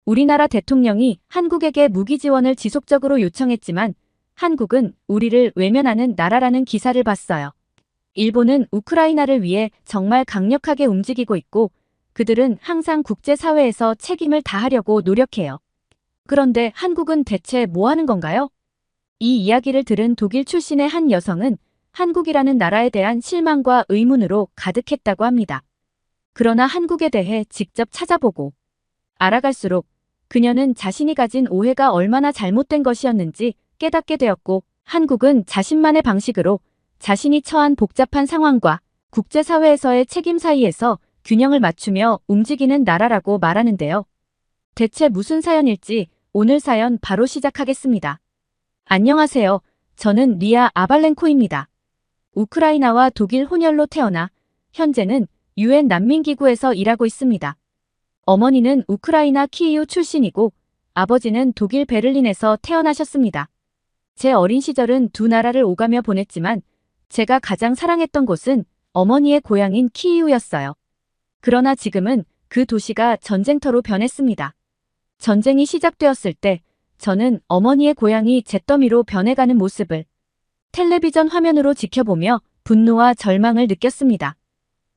우리나라 대통령이 한국에게 무기 지원을 지속적으로 요청했지만 한국은 우리를 외면하는 나라라는 기사를 봤어요. 일본은 우크라이나를 위해 정말 강력하게 움직이고 있고 그들은 항상 국제사회에서 책임을 다하려고 노력해요. 그런데 한국은 대체 뭐 하는 건가요? 이 이야기를 들은 독일 출신의 한 여성은 한국이라는 나라에 대한 실망과 의문으로 가득했다고 합니다. 그러나 한국에 대해 직접 찾아보고 알아갈수록 그녀는 자신이 가진 오해가 얼마나 잘못된 것이었는지 깨닫게 되었고 한국은 자신만의 방식으로 자신이 처한 복잡한 상황과 국제사회에서의 책임 사이에서 균형을 맞추며 움직이는 나라라고 말하는데요. 대체 무슨 사연일지 오늘 사연 바로 시작하겠습니다. 안녕하세요. 저는 리아 아발렌코입니다. 우크라이나와 독일 혼혈로 태어나 현재는 UN 난민기구에서 일하고 있습니다. 어머니는 우크라이나 키이우 출신이고 아버지는 독일 베를린에서 태어나셨습니다. 제 어린 시절은 두 나라를 오가며 보냈지만 제가 가장 사랑했던 곳은 어머니의 고향인 키이우였어요. 그러나 지금은 그 도시가 전쟁터로 변했습니다. 전쟁이 시작되었을 때 저는 어머니의 고향이 잿더미로 변해가는 모습을 텔레비전 화면으로 지켜보며 분노와 절망을 느꼈습니다.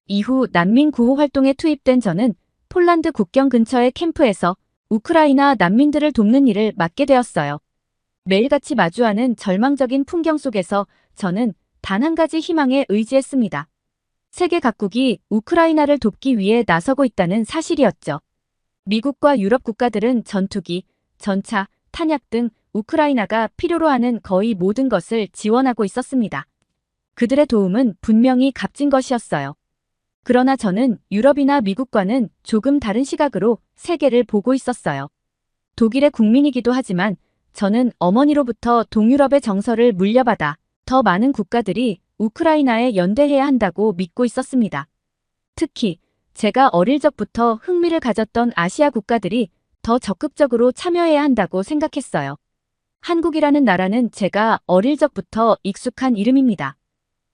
이후 난민 구호 활동에 투입된 저는 폴란드 국경 근처의 캠프에서 우크라이나 난민들을 돕는 일을 맡게 되었어요. 매일같이 마주하는 절망적인 풍경 속에서 저는 단 한 가지 희망에 의지했습니다. 세계 각국이 우크라이나를 돕기 위해 나서고 있다는 사실이었죠. 미국과 유럽 국가들은 전투기, 전차, 탄약 등 우크라이나가 필요로 하는 거의 모든 것을 지원하고 있었습니다. 그들의 도움은 분명히 값진 것이었어요. 그러나 저는 유럽이나 미국과는 조금 다른 시각으로 세계를 보고 있었어요. 독일의 국민이기도 하지만 저는 어머니로부터 동유럽의 정서를 물려받아 더 많은 국가들이 우크라이나에 연대해야 한다고 믿고 있었습니다. 특히 제가 어릴 적부터 흥미를 가졌던 아시아 국가들이 더 적극적으로 참여해야 한다고 생각했어요. 한국이라는 나라는 제가 어릴 적부터 익숙한 이름입니다.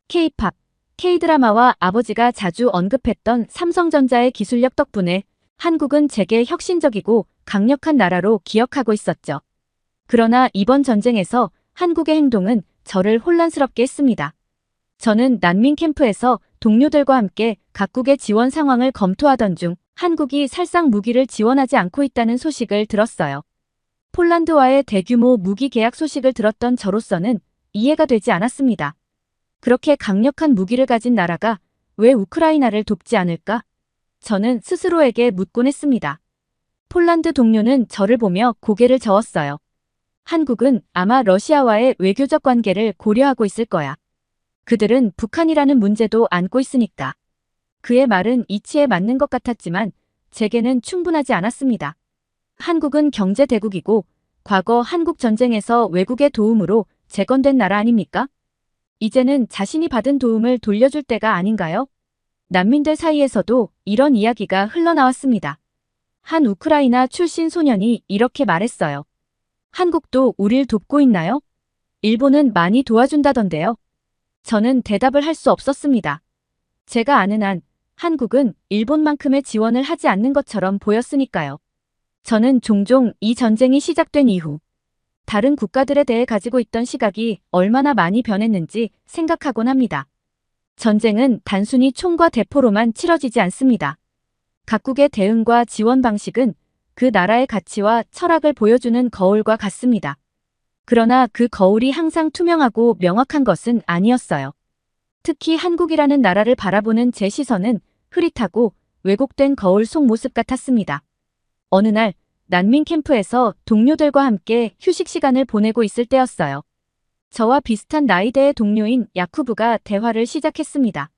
K-팝, K-드라마와 아버지가 자주 언급했던 삼성전자의 기술력 덕분에 한국은 제게 혁신적이고 강력한 나라로 기억하고 있었죠. 그러나 이번 전쟁에서 한국의 행동은 저를 혼란스럽게 했습니다. 저는 난민 캠프에서 동료들과 함께 각국의 지원 상황을 검토하던 중 한국이 살상 무기를 지원하지 않고 있다는 소식을 들었어요. 폴란드와의 대규모 무기 계약 소식을 들었던 저로서는 이해가 되지 않았습니다. 그렇게 강력한 무기를 가진 나라가 왜 우크라이나를 돕지 않을까? 저는 스스로에게 묻곤 했습니다. 폴란드 동료는 저를 보며 고개를 저었어요. 한국은 아마 러시아와의 외교적 관계를 고려하고 있을 거야. 그들은 북한이라는 문제도 안고 있으니까. 그의 말은 이치에 맞는 것 같았지만 제게는 충분하지 않았습니다. 한국은 경제 대국이고 과거 한국 전쟁에서 외국의 도움으로 재건된 나라 아닙니까? 이제는 자신이 받은 도움을 돌려줄 때가 아닌가요? 난민들 사이에서도 이런 이야기가 흘러나왔습니다. 한 우크라이나 출신 소년이 이렇게 말했어요. 한국도 우릴 돕고 있나요? 일본은 많이 도와준다던데요. 저는 대답을 할 수 없었습니다. 제가 아는 한 한국은 일본만큼의 지원을 하지 않는 것처럼 보였으니까요. 저는 종종 이 전쟁이 시작된 이후 다른 국가들에 대해 가지고 있던 시각이 얼마나 많이 변했는지 생각하곤 합니다. 전쟁은 단순히 총과 대포로만 치러지지 않습니다. 각국의 대응과 지원 방식은 그 나라의 가치와 철학을 보여주는 거울과 같습니다. 그러나 그 거울이 항상 투명하고 명확한 것은 아니었어요. 특히 한국이라는 나라를 바라보는 제 시선은 흐릿하고 왜곡된 거울 속 모습 같았습니다. 어느 날 난민 캠프에서 동료들과 함께 휴식 시간을 보내고 있을 때였어요. 저와 비슷한 나이대의 동료인 야쿠브가 대화를 시작했습니다.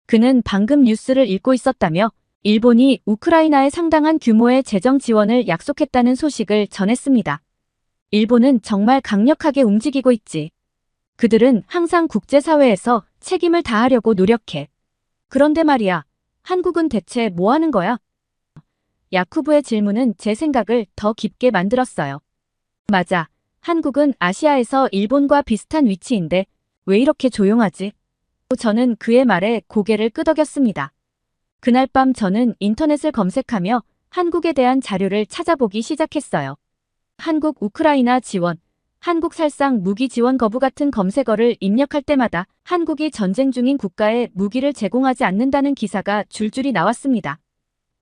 그는 방금 뉴스를 읽고 있었다며 일본이 우크라이나에 상당한 규모의 재정 지원을 약속했다는 소식을 전했습니다. 일본은 정말 강력하게 움직이고 있지. 그들은 항상 국제사회에서 책임을 다하려고 노력해. 그런데 말이야, 한국은 대체 뭐 하는 거야? 야쿠브의 질문은 제 생각을 더 깊게 만들었어요. 맞아. 한국은 아시아에서 일본과 비슷한 위치인데 왜 이렇게 조용하지? 저는 그의 말에 고개를 끄덕였습니다. 그날 밤 저는 인터넷을 검색하며 한국에 대한 자료를 찾아보기 시작했어요. 한국 우크라이나 지원, 한국 살상 무기 지원 거부 같은 검색어를 입력할 때마다 한국이 전쟁 중인 국가에 무기를 제공하지 않는다는 기사가 줄줄이 나왔습니다.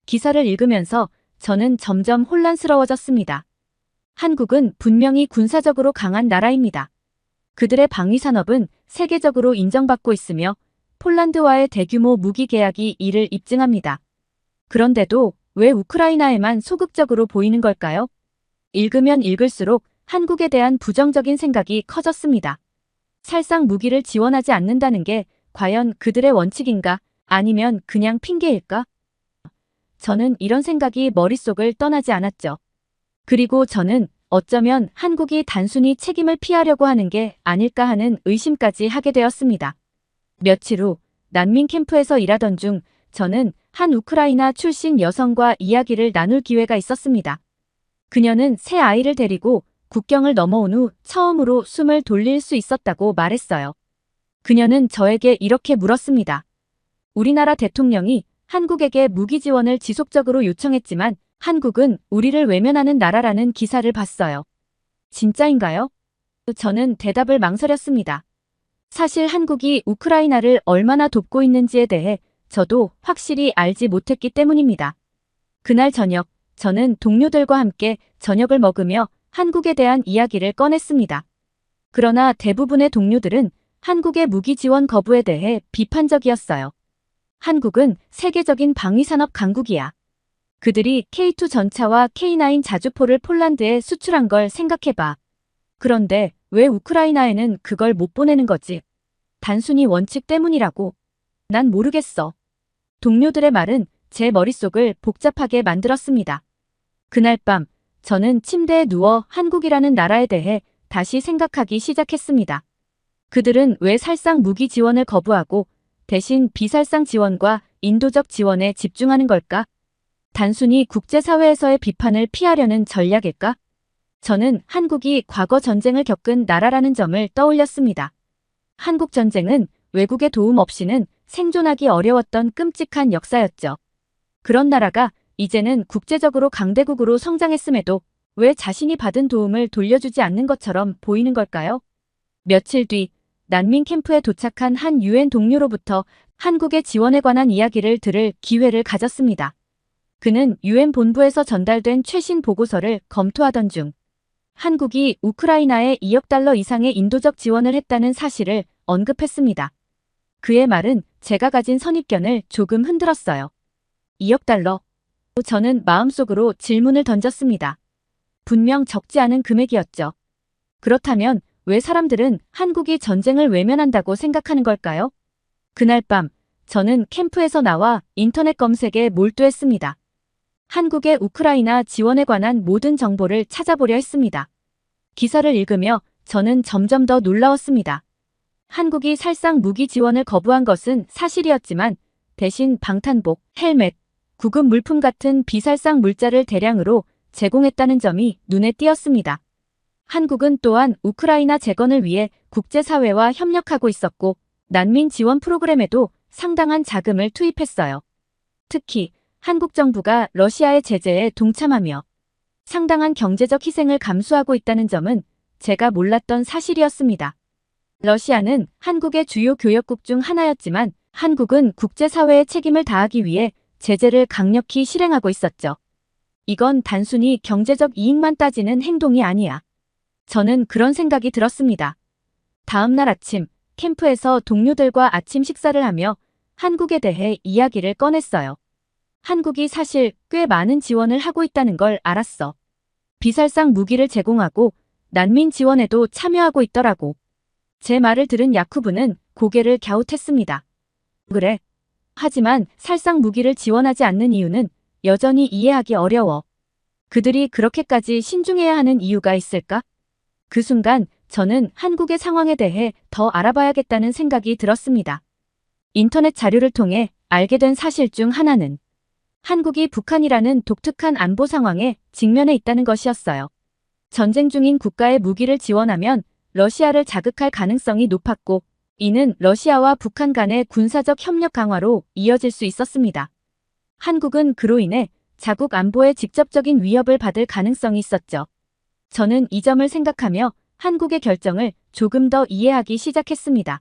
기사를 읽으면서 저는 점점 혼란스러워졌습니다. 한국은 분명히 군사적으로 강한 나라입니다. 그들의 방위 산업은 세계적으로 인정받고 있으며 폴란드와의 대규모 무기 계약이 이를 입증합니다. 그런데도 왜 우크라이나에만 소극적으로 보이는 걸까요? 읽으면 읽을수록 한국에 대한 부정적인 생각이 커졌습니다. 살상 무기를 지원하지 않는다는 게 과연 그들의 원칙인가? 아니면 그냥 핑계일까? 저는 이런 생각이 머릿속을 떠나지 않았죠. 그리고 저는 어쩌면 한국이 단순히 책임을 피하려고 하는 게 아닐까 하는 의심까지 하게 되었습니다. 며칠 후 난민 캠프에서 일하던 중 저는 한 우크라이나 출신 여성과 이야기를 나눌 기회가 있었습니다. 그녀는 새 아이를 데리고 국경을 넘어온 후 처음으로 숨을 돌릴 수 있었다고 말했어요. 그녀는 저에게 이렇게 물었습니다. 우리나라 대통령이 한국에게 무기 지원을 지속적으로 요청했지만 한국은 우리를 외면하는 나라라는 기사를 봤어요. 진짜인가요? 저는 대답을 망설였습니다. 사실 한국이 우크라이나를 얼마나 돕고 있는지에 대해 저도 확실히 알지 못했기 때문입니다. 그날 저녁, 저는 동료들과 함께 저녁을 먹으며 한국에 대한 이야기를 꺼냈습니다. 그러나 대부분의 동료들은 한국의 무기 지원 거부에 대해 비판적이었어요. 한국은 세계적인 방위산업 강국이야. 그들이 K2 전차와 K9 자주포를 폴란드에 수출한 걸 생각해봐. 그런데 왜 우크라이나에는 그걸 못 보내는 거지? 단순히 원칙 때문이라고. 난 모르겠어. 동료들의 말은 제 머릿속을 복잡하게 만들었습니다. 그날 밤, 저는 침대에 누워 한국이라는 나라에 대해 다시 생각하기 시작했습니다. 그들은 왜 살상 무기 지원을 거부하고 대신 비살상 지원과 인도적 지원에 집중하는 걸까? 단순히 국제사회에서의 비판을 피하려는 전략일까? 저는 한국이 과거 전쟁을 겪은 나라라는 점을 떠올렸습니다. 한국 전쟁은 외국의 도움 없이는 생존하기 어려웠던 끔찍한 역사였죠. 그런 나라가 이제는 국제적으로 강대국으로 성장했음에도 왜 자신이 받은 도움을 돌려주지 않는 것처럼 보이는 걸까요? 며칠 뒤 난민 캠프에 도착한 한 유엔 동료로부터 한국의 지원에 관한 이야기를 들을 기회를 가졌습니다. 그는 유엔 본부에서 전달된 최신 보고서를 검토하던 중 한국이 우크라이나에 2억 달러 이상의 인도적 지원을 했다는 사실을 언급했습니다. 그의 말은 제가 가진 선입견을 조금 흔들었어요. 2억 달러. 저는 마음속으로 질문을 던졌습니다. 분명 적지 않은 금액이었죠. 그렇다면 왜 사람들은 한국이 전쟁을 외면한다고 생각하는 걸까요? 그날 밤, 저는 캠프에서 나와 인터넷 검색에 몰두했습니다. 한국의 우크라이나 지원에 관한 모든 정보를 찾아보려 했습니다. 기사를 읽으며 저는 점점 더 놀라웠습니다. 한국이 살상 무기 지원을 거부한 것은 사실이었지만 대신 방탄복, 헬멧, 구급 물품 같은 비살상 물자를 대량으로 제공했다는 점이 눈에 띄었습니다. 한국은 또한 우크라이나 재건을 위해 국제사회와 협력하고 있었고 난민 지원 프로그램에도 상당한 자금을 투입했어요. 특히 한국 정부가 러시아의 제재에 동참하며 상당한 경제적 희생을 감수하고 있다는 점은 제가 몰랐던 사실이었습니다. 러시아는 한국의 주요 교역국 중 하나였지만 한국은 국제사회의 책임을 다하기 위해 제재를 강력히 실행하고 있었죠. 이건 단순히 경제적 이익만 따지는 행동이 아니야. 저는 그런 생각이 들었습니다. 다음 날 아침, 캠프에서 동료들과 아침 식사를 하며 한국에 대해 이야기를 꺼냈어요. 한국이 사실 꽤 많은 지원을 하고 있다는 걸 알았어. 비살상 무기를 제공하고 난민 지원에도 참여하고 있더라고. 제 말을 들은 야쿠브는 고개를 갸웃했습니다. 그래. 하지만 살상 무기를 지원하지 않는 이유는 여전히 이해하기 어려워. 그들이 그렇게까지 신중해야 하는 이유가 있을까? 그 순간 저는 한국의 상황에 대해 더 알아봐야겠다는 생각이 들었습니다. 인터넷 자료를 통해 알게 된 사실 중 하나는 한국이 북한이라는 독특한 안보 상황에 직면해 있다는 것이었어요. 전쟁 중인 국가의 무기를 지원하면 러시아를 자극할 가능성이 높았고 이는 러시아와 북한 간의 군사적 협력 강화로 이어질 수 있었습니다. 한국은 그로 인해 자국 안보에 직접적인 위협을 받을 가능성이 있었죠. 저는 이 점을 생각하며 한국의 결정을 조금 더 이해하기 시작했습니다.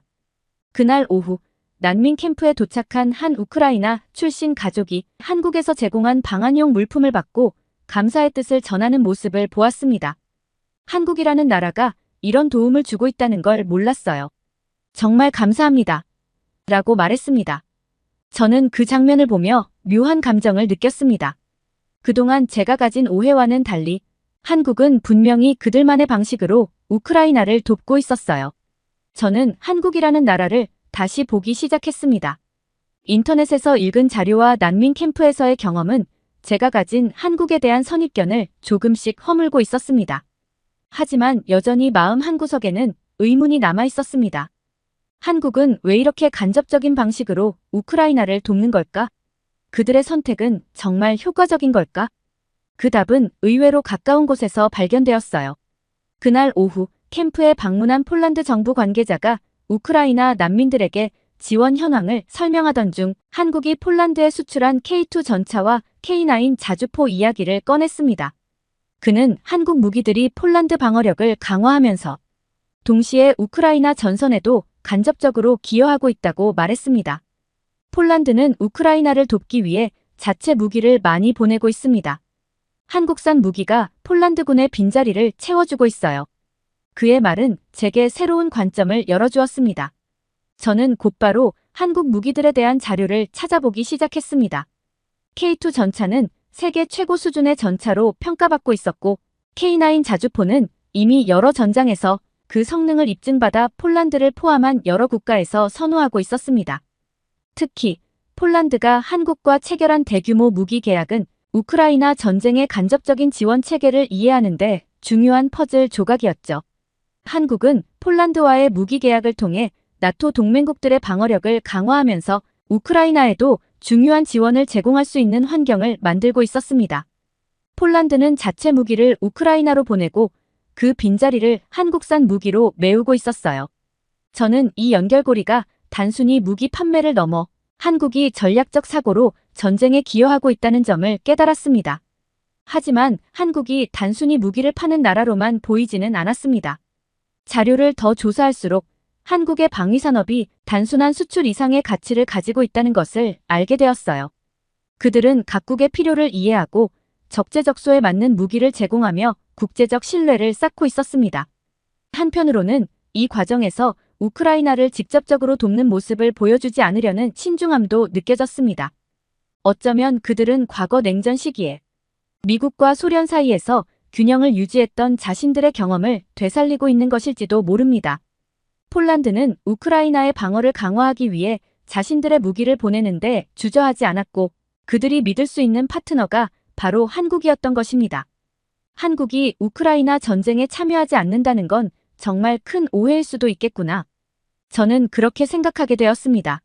그날 오후 난민 캠프에 도착한 한 우크라이나 출신 가족이 한국에서 제공한 방한용 물품을 받고 감사의 뜻을 전하는 모습을 보았습니다. 한국이라는 나라가 이런 도움을 주고 있다는 걸 몰랐어요. 정말 감사합니다. 라고 말했습니다. 저는 그 장면을 보며 묘한 감정을 느꼈습니다. 그동안 제가 가진 오해와는 달리 한국은 분명히 그들만의 방식으로 우크라이나를 돕고 있었어요. 저는 한국이라는 나라를 다시 보기 시작했습니다. 인터넷에서 읽은 자료와 난민 캠프에서의 경험은 제가 가진 한국에 대한 선입견을 조금씩 허물고 있었습니다. 하지만 여전히 마음 한구석에는 의문이 남아 있었습니다. 한국은 왜 이렇게 간접적인 방식으로 우크라이나를 돕는 걸까? 그들의 선택은 정말 효과적인 걸까? 그 답은 의외로 가까운 곳에서 발견되었어요. 그날 오후 캠프에 방문한 폴란드 정부 관계자가 우크라이나 난민들에게 지원 현황을 설명하던 중 한국이 폴란드에 수출한 K2 전차와 K9 자주포 이야기를 꺼냈습니다. 그는 한국 무기들이 폴란드 방어력을 강화하면서 동시에 우크라이나 전선에도 간접적으로 기여하고 있다고 말했습니다. 폴란드는 우크라이나를 돕기 위해 자체 무기를 많이 보내고 있습니다. 한국산 무기가 폴란드군의 빈자리를 채워주고 있어요. 그의 말은 제게 새로운 관점을 열어주었습니다. 저는 곧바로 한국 무기들에 대한 자료를 찾아보기 시작했습니다. K2 전차는 세계 최고 수준의 전차로 평가받고 있었고 K9 자주포는 이미 여러 전장에서 그 성능을 입증받아 폴란드를 포함한 여러 국가에서 선호하고 있었습니다. 특히 폴란드가 한국과 체결한 대규모 무기 계약은 우크라이나 전쟁의 간접적인 지원 체계를 이해하는 데 중요한 퍼즐 조각이었죠. 한국은 폴란드와의 무기 계약을 통해 나토 동맹국들의 방어력을 강화하면서 우크라이나에도 중요한 지원을 제공할 수 있는 환경을 만들고 있었습니다. 폴란드는 자체 무기를 우크라이나로 보내고 그 빈자리를 한국산 무기로 메우고 있었어요. 저는 이 연결고리가 단순히 무기 판매를 넘어 한국이 전략적 사고로 전쟁에 기여하고 있다는 점을 깨달았습니다. 하지만 한국이 단순히 무기를 파는 나라로만 보이지는 않았습니다. 자료를 더 조사할수록 한국의 방위산업이 단순한 수출 이상의 가치를 가지고 있다는 것을 알게 되었어요. 그들은 각국의 필요를 이해하고 적재적소에 맞는 무기를 제공하며 국제적 신뢰를 쌓고 있었습니다. 한편으로는 이 과정에서 우크라이나를 직접적으로 돕는 모습을 보여주지 않으려는 신중함도 느껴졌습니다. 어쩌면 그들은 과거 냉전 시기에 미국과 소련 사이에서 균형을 유지했던 자신들의 경험을 되살리고 있는 것일지도 모릅니다. 폴란드는 우크라이나의 방어를 강화하기 위해 자신들의 무기를 보내는데 주저하지 않았고 그들이 믿을 수 있는 파트너가 바로 한국이었던 것입니다. 한국이 우크라이나 전쟁에 참여하지 않는다는 건 정말 큰 오해일 수도 있겠구나. 저는 그렇게 생각하게 되었습니다.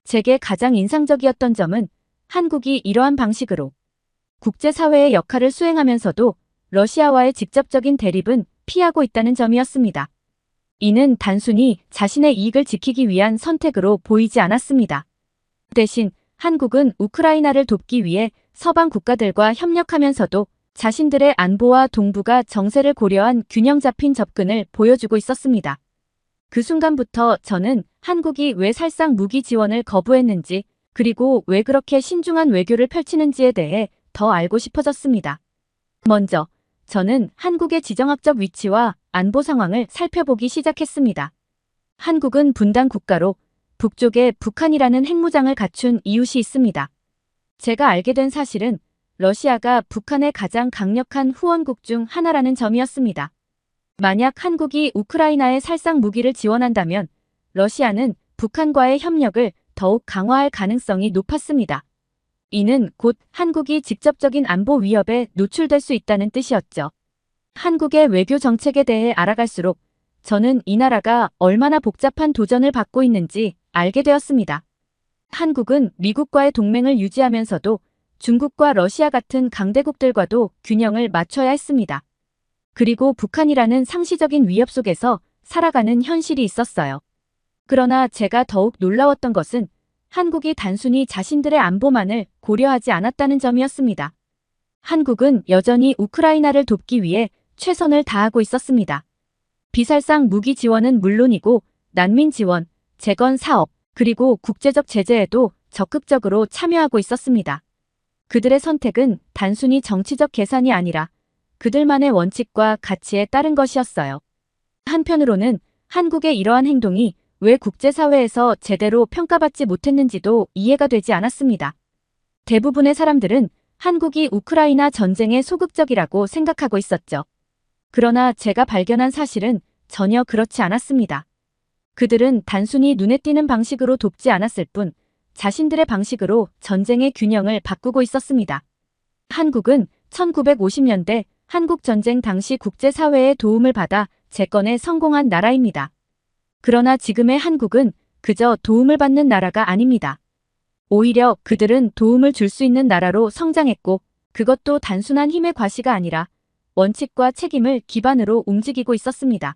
제게 가장 인상적이었던 점은 한국이 이러한 방식으로 국제사회의 역할을 수행하면서도 러시아와의 직접적인 대립은 피하고 있다는 점이었습니다. 이는 단순히 자신의 이익을 지키기 위한 선택으로 보이지 않았습니다. 대신 한국은 우크라이나를 돕기 위해 서방 국가들과 협력하면서도 자신들의 안보와 동북아 정세를 고려한 균형 잡힌 접근을 보여주고 있었습니다. 그 순간부터 저는 한국이 왜 살상 무기 지원을 거부했는지 그리고 왜 그렇게 신중한 외교를 펼치는지에 대해 더 알고 싶어졌습니다. 먼저 저는 한국의 지정학적 위치와 안보 상황을 살펴보기 시작했습니다. 한국은 분단 국가로 북쪽에 북한이라는 핵무장을 갖춘 이웃이 있습니다. 제가 알게 된 사실은 러시아가 북한의 가장 강력한 후원국 중 하나라는 점이었습니다. 만약 한국이 우크라이나에 살상 무기를 지원한다면 러시아는 북한과의 협력을 더욱 강화할 가능성이 높았습니다. 이는 곧 한국이 직접적인 안보 위협에 노출될 수 있다는 뜻이었죠. 한국의 외교 정책에 대해 알아갈수록 저는 이 나라가 얼마나 복잡한 도전을 받고 있는지 알게 되었습니다. 한국은 미국과의 동맹을 유지하면서도 중국과 러시아 같은 강대국들과도 균형을 맞춰야 했습니다. 그리고 북한이라는 상시적인 위협 속에서 살아가는 현실이 있었어요. 그러나 제가 더욱 놀라웠던 것은 한국이 단순히 자신들의 안보만을 고려하지 않았다는 점이었습니다. 한국은 여전히 우크라이나를 돕기 위해 최선을 다하고 있었습니다. 비살상 무기 지원은 물론이고 난민 지원, 재건 사업, 그리고 국제적 제재에도 적극적으로 참여하고 있었습니다. 그들의 선택은 단순히 정치적 계산이 아니라 그들만의 원칙과 가치에 따른 것이었어요. 한편으로는 한국의 이러한 행동이 왜 국제사회에서 제대로 평가받지 못했는지도 이해가 되지 않았습니다. 대부분의 사람들은 한국이 우크라이나 전쟁에 소극적이라고 생각하고 있었죠. 그러나 제가 발견한 사실은 전혀 그렇지 않았습니다. 그들은 단순히 눈에 띄는 방식으로 돕지 않았을 뿐 자신들의 방식으로 전쟁의 균형을 바꾸고 있었습니다. 한국은 1950년대 한국전쟁 당시 국제사회의 도움을 받아 재건에 성공한 나라입니다. 그러나 지금의 한국은 그저 도움을 받는 나라가 아닙니다. 오히려 그들은 도움을 줄 수 있는 나라로 성장했고 그것도 단순한 힘의 과시가 아니라 원칙과 책임을 기반으로 움직이고 있었습니다.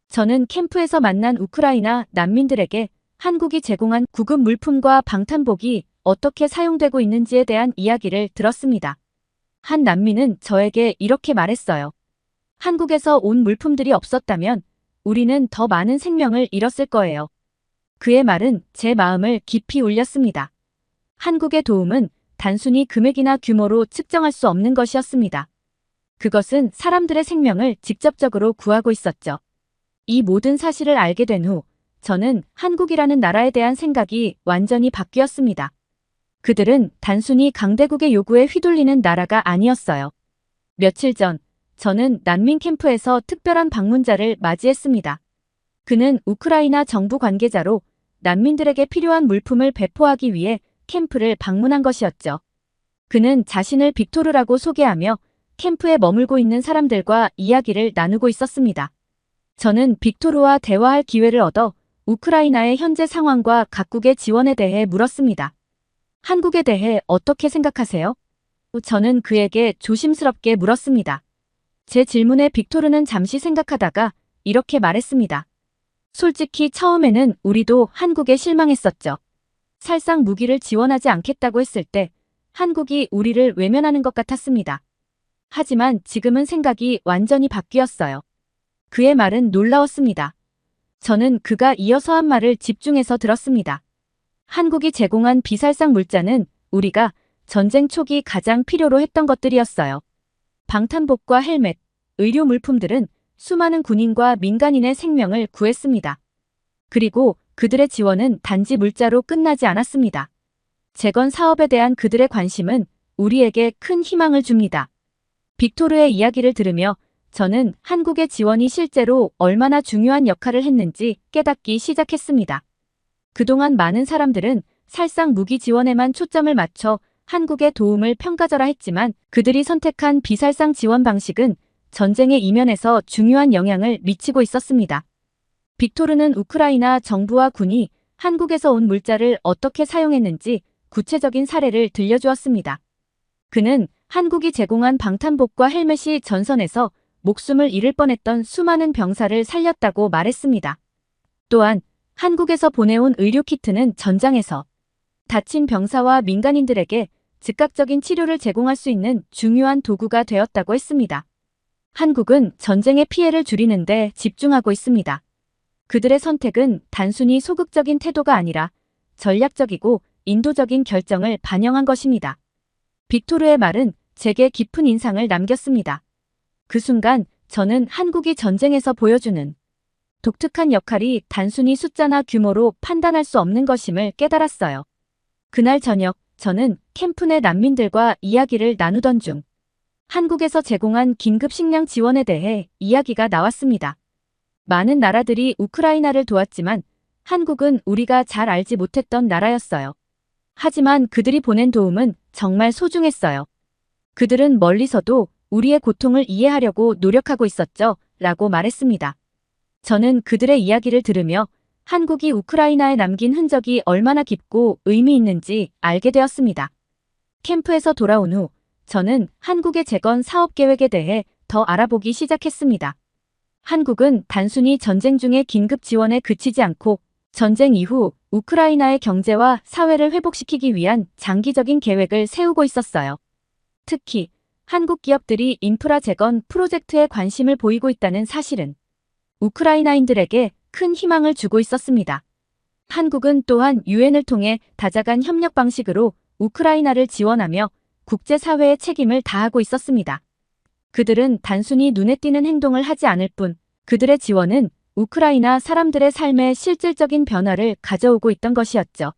저는 캠프에서 만난 우크라이나 난민들에게 한국이 제공한 구급 물품과 방탄복이 어떻게 사용되고 있는지에 대한 이야기를 들었습니다. 한 난민은 저에게 이렇게 말했어요. 한국에서 온 물품들이 없었다면 우리는 더 많은 생명을 잃었을 거예요. 그의 말은 제 마음을 깊이 울렸습니다. 한국의 도움은 단순히 금액이나 규모로 측정할 수 없는 것이었습니다. 그것은 사람들의 생명을 직접적으로 구하고 있었죠. 이 모든 사실을 알게 된 후 저는 한국이라는 나라에 대한 생각이 완전히 바뀌었습니다. 그들은 단순히 강대국의 요구에 휘둘리는 나라가 아니었어요. 며칠 전 저는 난민 캠프에서 특별한 방문자를 맞이했습니다. 그는 우크라이나 정부 관계자로 난민들에게 필요한 물품을 배포하기 위해 캠프를 방문한 것이었죠. 그는 자신을 빅토르라고 소개하며 캠프에 머물고 있는 사람들과 이야기를 나누고 있었습니다. 저는 빅토르와 대화할 기회를 얻어 우크라이나의 현재 상황과 각국의 지원에 대해 물었습니다. 한국에 대해 어떻게 생각하세요? 저는 그에게 조심스럽게 물었습니다. 제 질문에 빅토르는 잠시 생각하다가 이렇게 말했습니다. 솔직히 처음에는 우리도 한국에 실망했었죠. 살상 무기를 지원하지 않겠다고 했을 때 한국이 우리를 외면하는 것 같았습니다. 하지만 지금은 생각이 완전히 바뀌었어요. 그의 말은 놀라웠습니다. 저는 그가 이어서 한 말을 집중해서 들었습니다. 한국이 제공한 비살상 물자는 우리가 전쟁 초기 가장 필요로 했던 것들이었어요. 방탄복과 헬멧, 의료 물품들은 수많은 군인과 민간인의 생명을 구했습니다. 그리고 그들의 지원은 단지 물자로 끝나지 않았습니다. 재건 사업에 대한 그들의 관심은 우리에게 큰 희망을 줍니다. 빅토르의 이야기를 들으며 저는 한국의 지원이 실제로 얼마나 중요한 역할을 했는지 깨닫기 시작했습니다. 그동안 많은 사람들은 살상 무기 지원에만 초점을 맞춰 한국의 도움을 평가절하했지만 그들이 선택한 비살상 지원 방식은 전쟁의 이면에서 중요한 영향을 미치고 있었습니다. 빅토르는 우크라이나 정부와 군이 한국에서 온 물자를 어떻게 사용했는지 구체적인 사례를 들려주었습니다. 그는 한국이 제공한 방탄복과 헬멧이 전선에서 목숨을 잃을 뻔했던 수많은 병사를 살렸다고 말했습니다. 또한 한국에서 보내온 의료키트는 전장에서 다친 병사와 민간인들에게 즉각적인 치료를 제공할 수 있는 중요한 도구가 되었다고 했습니다. 한국은 전쟁의 피해를 줄이는 데 집중하고 있습니다. 그들의 선택은 단순히 소극적인 태도가 아니라 전략적이고 인도적인 결정을 반영한 것입니다. 빅토르의 말은 제게 깊은 인상을 남겼습니다. 그 순간 저는 한국이 전쟁에서 보여주는 독특한 역할이 단순히 숫자나 규모로 판단할 수 없는 것임을 깨달았어요. 그날 저녁 저는 캠프 내 난민들과 이야기를 나누던 중 한국에서 제공한 긴급 식량 지원에 대해 이야기가 나왔습니다. 많은 나라들이 우크라이나를 도왔지만 한국은 우리가 잘 알지 못했던 나라였어요. 하지만 그들이 보낸 도움은 정말 소중했어요. 그들은 멀리서도 우리의 고통을 이해하려고 노력하고 있었죠. 라고 말했습니다. 저는 그들의 이야기를 들으며 한국이 우크라이나에 남긴 흔적이 얼마나 깊고 의미 있는지 알게 되었습니다. 캠프에서 돌아온 후 저는 한국의 재건 사업 계획에 대해 더 알아보기 시작했습니다. 한국은 단순히 전쟁 중의 긴급 지원에 그치지 않고 전쟁 이후 우크라이나의 경제와 사회를 회복시키기 위한 장기적인 계획을 세우고 있었어요. 특히 한국 기업들이 인프라 재건 프로젝트에 관심을 보이고 있다는 사실은 우크라이나인들에게 큰 희망을 주고 있었습니다. 한국은 또한 유엔을 통해 다자간 협력 방식으로 우크라이나를 지원하며 국제사회의 책임을 다하고 있었습니다. 그들은 단순히 눈에 띄는 행동을 하지 않을 뿐 그들의 지원은 우크라이나 사람들의 삶에 실질적인 변화를 가져오고 있던 것이었죠.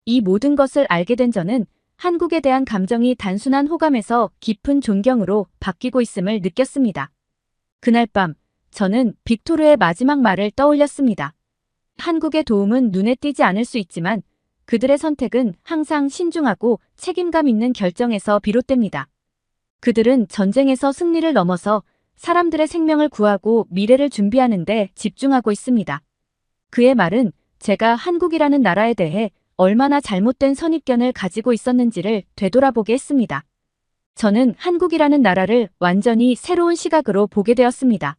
이 모든 것을 알게 된 저는 한국에 대한 감정이 단순한 호감에서 깊은 존경으로 바뀌고 있음을 느꼈습니다. 그날 밤 저는 빅토르의 마지막 말을 떠올렸습니다. 한국의 도움은 눈에 띄지 않을 수 있지만 그들의 선택은 항상 신중하고 책임감 있는 결정에서 비롯됩니다. 그들은 전쟁에서 승리를 넘어서 사람들의 생명을 구하고 미래를 준비하는 데 집중하고 있습니다. 그의 말은 제가 한국이라는 나라에 대해 얼마나 잘못된 선입견을 가지고 있었는지를 되돌아보게 했습니다. 저는 한국이라는 나라를 완전히 새로운 시각으로 보게 되었습니다.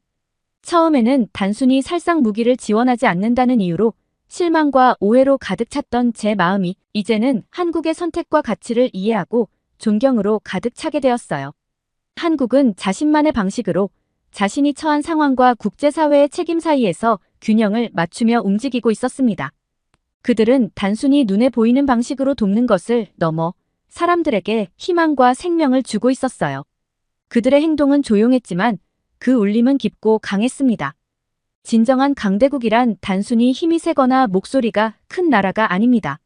처음에는 단순히 살상 무기를 지원하지 않는다는 이유로 실망과 오해로 가득 찼던 제 마음이 이제는 한국의 선택과 가치를 이해하고 존경으로 가득 차게 되었어요. 한국은 자신만의 방식으로 자신이 처한 상황과 국제사회의 책임 사이에서 균형을 맞추며 움직이고 있었습니다. 그들은 단순히 눈에 보이는 방식으로 돕는 것을 넘어 사람들에게 희망과 생명을 주고 있었어요. 그들의 행동은 조용했지만 그 울림은 깊고 강했습니다. 진정한 강대국이란 단순히 힘이 세거나 목소리가 큰 나라가 아닙니다.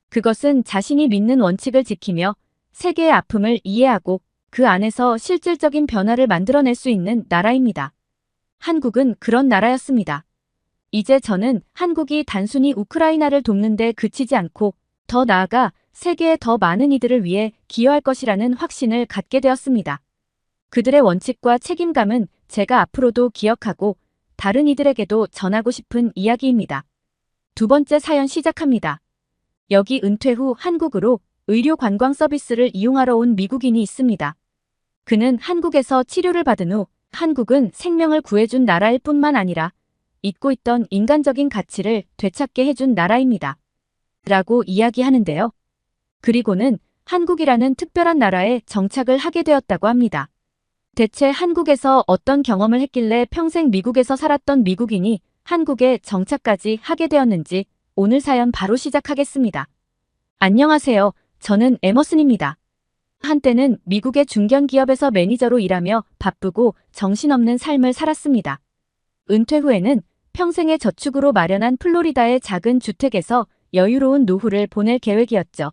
그것은 자신이 믿는 원칙을 지키며 세계의 아픔을 이해하고 그 안에서 실질적인 변화를 만들어낼 수 있는 나라입니다. 한국은 그런 나라였습니다. 이제 저는 한국이 단순히 우크라이나를 돕는 데 그치지 않고 더 나아가 세계의 더 많은 이들을 위해 기여할 것이라는 확신을 갖게 되었습니다. 그들의 원칙과 책임감은 제가 앞으로도 기억하고 다른 이들에게도 전하고 싶은 이야기입니다. 두 번째 사연 시작합니다. 여기 은퇴 후 한국으로 의료 관광 서비스를 이용하러 온 미국인이 있습니다. 그는 한국에서 치료를 받은 후 한국은 생명을 구해준 나라일 뿐만 아니라 잊고 있던 인간적인 가치를 되찾게 해준 나라입니다. 라고 이야기하는데요. 그리고는 한국이라는 특별한 나라에 정착을 하게 되었다고 합니다. 대체 한국에서 어떤 경험을 했길래 평생 미국에서 살았던 미국인이 한국에 정착까지 하게 되었는지 오늘 사연 바로 시작하겠습니다. 안녕하세요. 저는 에머슨입니다. 한때는 미국의 중견기업에서 매니저로 일하며 바쁘고 정신없는 삶을 살았습니다. 은퇴 후에는 평생의 저축으로 마련한 플로리다의 작은 주택에서 여유로운 노후를 보낼 계획이었죠.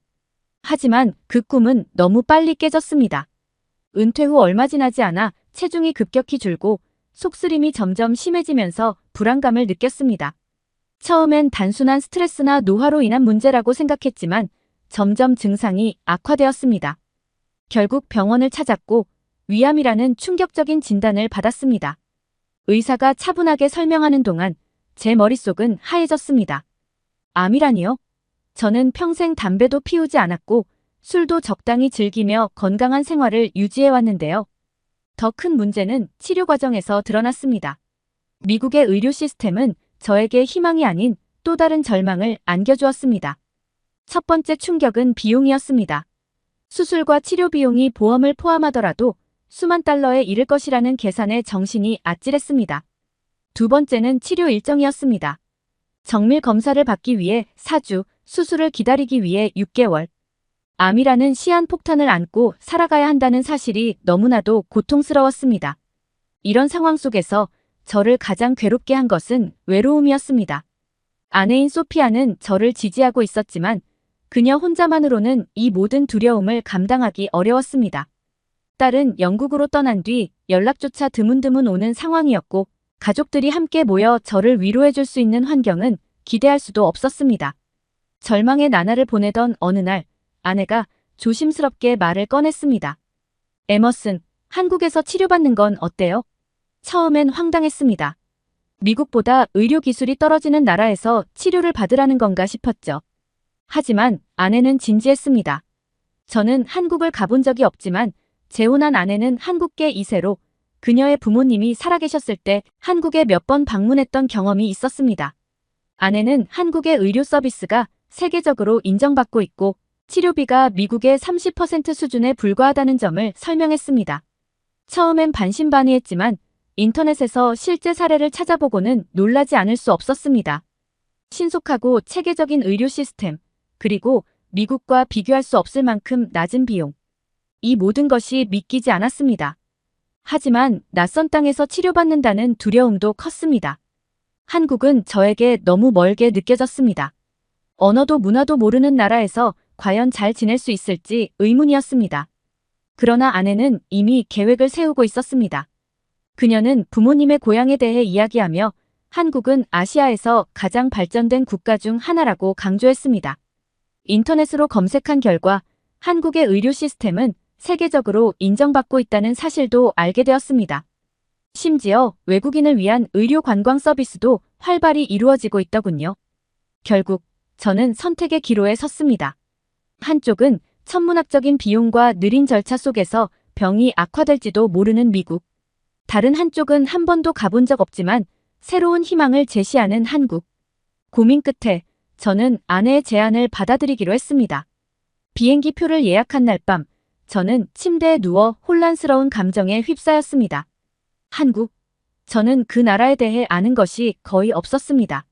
하지만 그 꿈은 너무 빨리 깨졌습니다. 은퇴 후 얼마 지나지 않아 체중이 급격히 줄고 속쓰림이 점점 심해지면서 불안감을 느꼈습니다. 처음엔 단순한 스트레스나 노화로 인한 문제라고 생각했지만 점점 증상이 악화되었습니다. 결국 병원을 찾았고 위암이라는 충격적인 진단을 받았습니다. 의사가 차분하게 설명하는 동안 제 머릿속은 하얘졌습니다. 암이라니요? 저는 평생 담배도 피우지 않았고 술도 적당히 즐기며 건강한 생활을 유지해왔는데요. 더 큰 문제는 치료 과정에서 드러났습니다. 미국의 의료 시스템은 저에게 희망이 아닌 또 다른 절망을 안겨주었습니다. 첫 번째 충격은 비용이었습니다. 수술과 치료 비용이 보험을 포함하더라도 수만 달러에 이를 것이라는 계산에 정신이 아찔했습니다. 두 번째는 치료 일정이었습니다. 정밀 검사를 받기 위해 4주, 수술을 기다리기 위해 6개월. 암이라는 시한폭탄을 안고 살아가야 한다는 사실이 너무나도 고통스러웠습니다. 이런 상황 속에서 저를 가장 괴롭게 한 것은 외로움이었습니다. 아내인 소피아는 저를 지지하고 있었지만 그녀 혼자만으로는 이 모든 두려움을 감당하기 어려웠습니다. 딸은 영국으로 떠난 뒤 연락조차 드문드문 오는 상황이었고 가족들이 함께 모여 저를 위로해줄 수 있는 환경은 기대할 수도 없었습니다. 절망의 나날을 보내던 어느 날 아내가 조심스럽게 말을 꺼냈습니다. 에머슨, 한국에서 치료받는 건 어때요? 처음엔 황당했습니다. 미국보다 의료 기술이 떨어지는 나라에서 치료를 받으라는 건가 싶었죠. 하지만 아내는 진지했습니다. 저는 한국을 가본 적이 없지만 재혼한 아내는 한국계 2세로 그녀의 부모님이 살아계셨을 때 한국에 몇 번 방문했던 경험이 있었습니다. 아내는 한국의 의료 서비스가 세계적으로 인정받고 있고 치료비가 미국의 30% 수준에 불과하다는 점을 설명했습니다. 처음엔 반신반의했지만 인터넷에서 실제 사례를 찾아보고는 놀라지 않을 수 없었습니다. 신속하고 체계적인 의료 시스템, 그리고 미국과 비교할 수 없을 만큼 낮은 비용. 이 모든 것이 믿기지 않았습니다. 하지만 낯선 땅에서 치료받는다는 두려움도 컸습니다. 한국은 저에게 너무 멀게 느껴졌습니다. 언어도 문화도 모르는 나라에서 과연 잘 지낼 수 있을지 의문이었습니다. 그러나 아내는 이미 계획을 세우고 있었습니다. 그녀는 부모님의 고향에 대해 이야기하며 한국은 아시아에서 가장 발전된 국가 중 하나라고 강조했습니다. 인터넷으로 검색한 결과 한국의 의료 시스템은 세계적으로 인정받고 있다는 사실도 알게 되었습니다. 심지어 외국인을 위한 의료 관광 서비스도 활발히 이루어지고 있더군요. 결국 저는 선택의 기로에 섰습니다. 한쪽은 천문학적인 비용과 느린 절차 속에서 병이 악화될지도 모르는 미국. 다른 한쪽은 한 번도 가본 적 없지만 새로운 희망을 제시하는 한국. 고민 끝에 저는 아내의 제안을 받아들이기로 했습니다. 비행기 표를 예약한 날 밤, 저는 침대에 누워 혼란스러운 감정에 휩싸였습니다. 한국. 저는 그 나라에 대해 아는 것이 거의 없었습니다.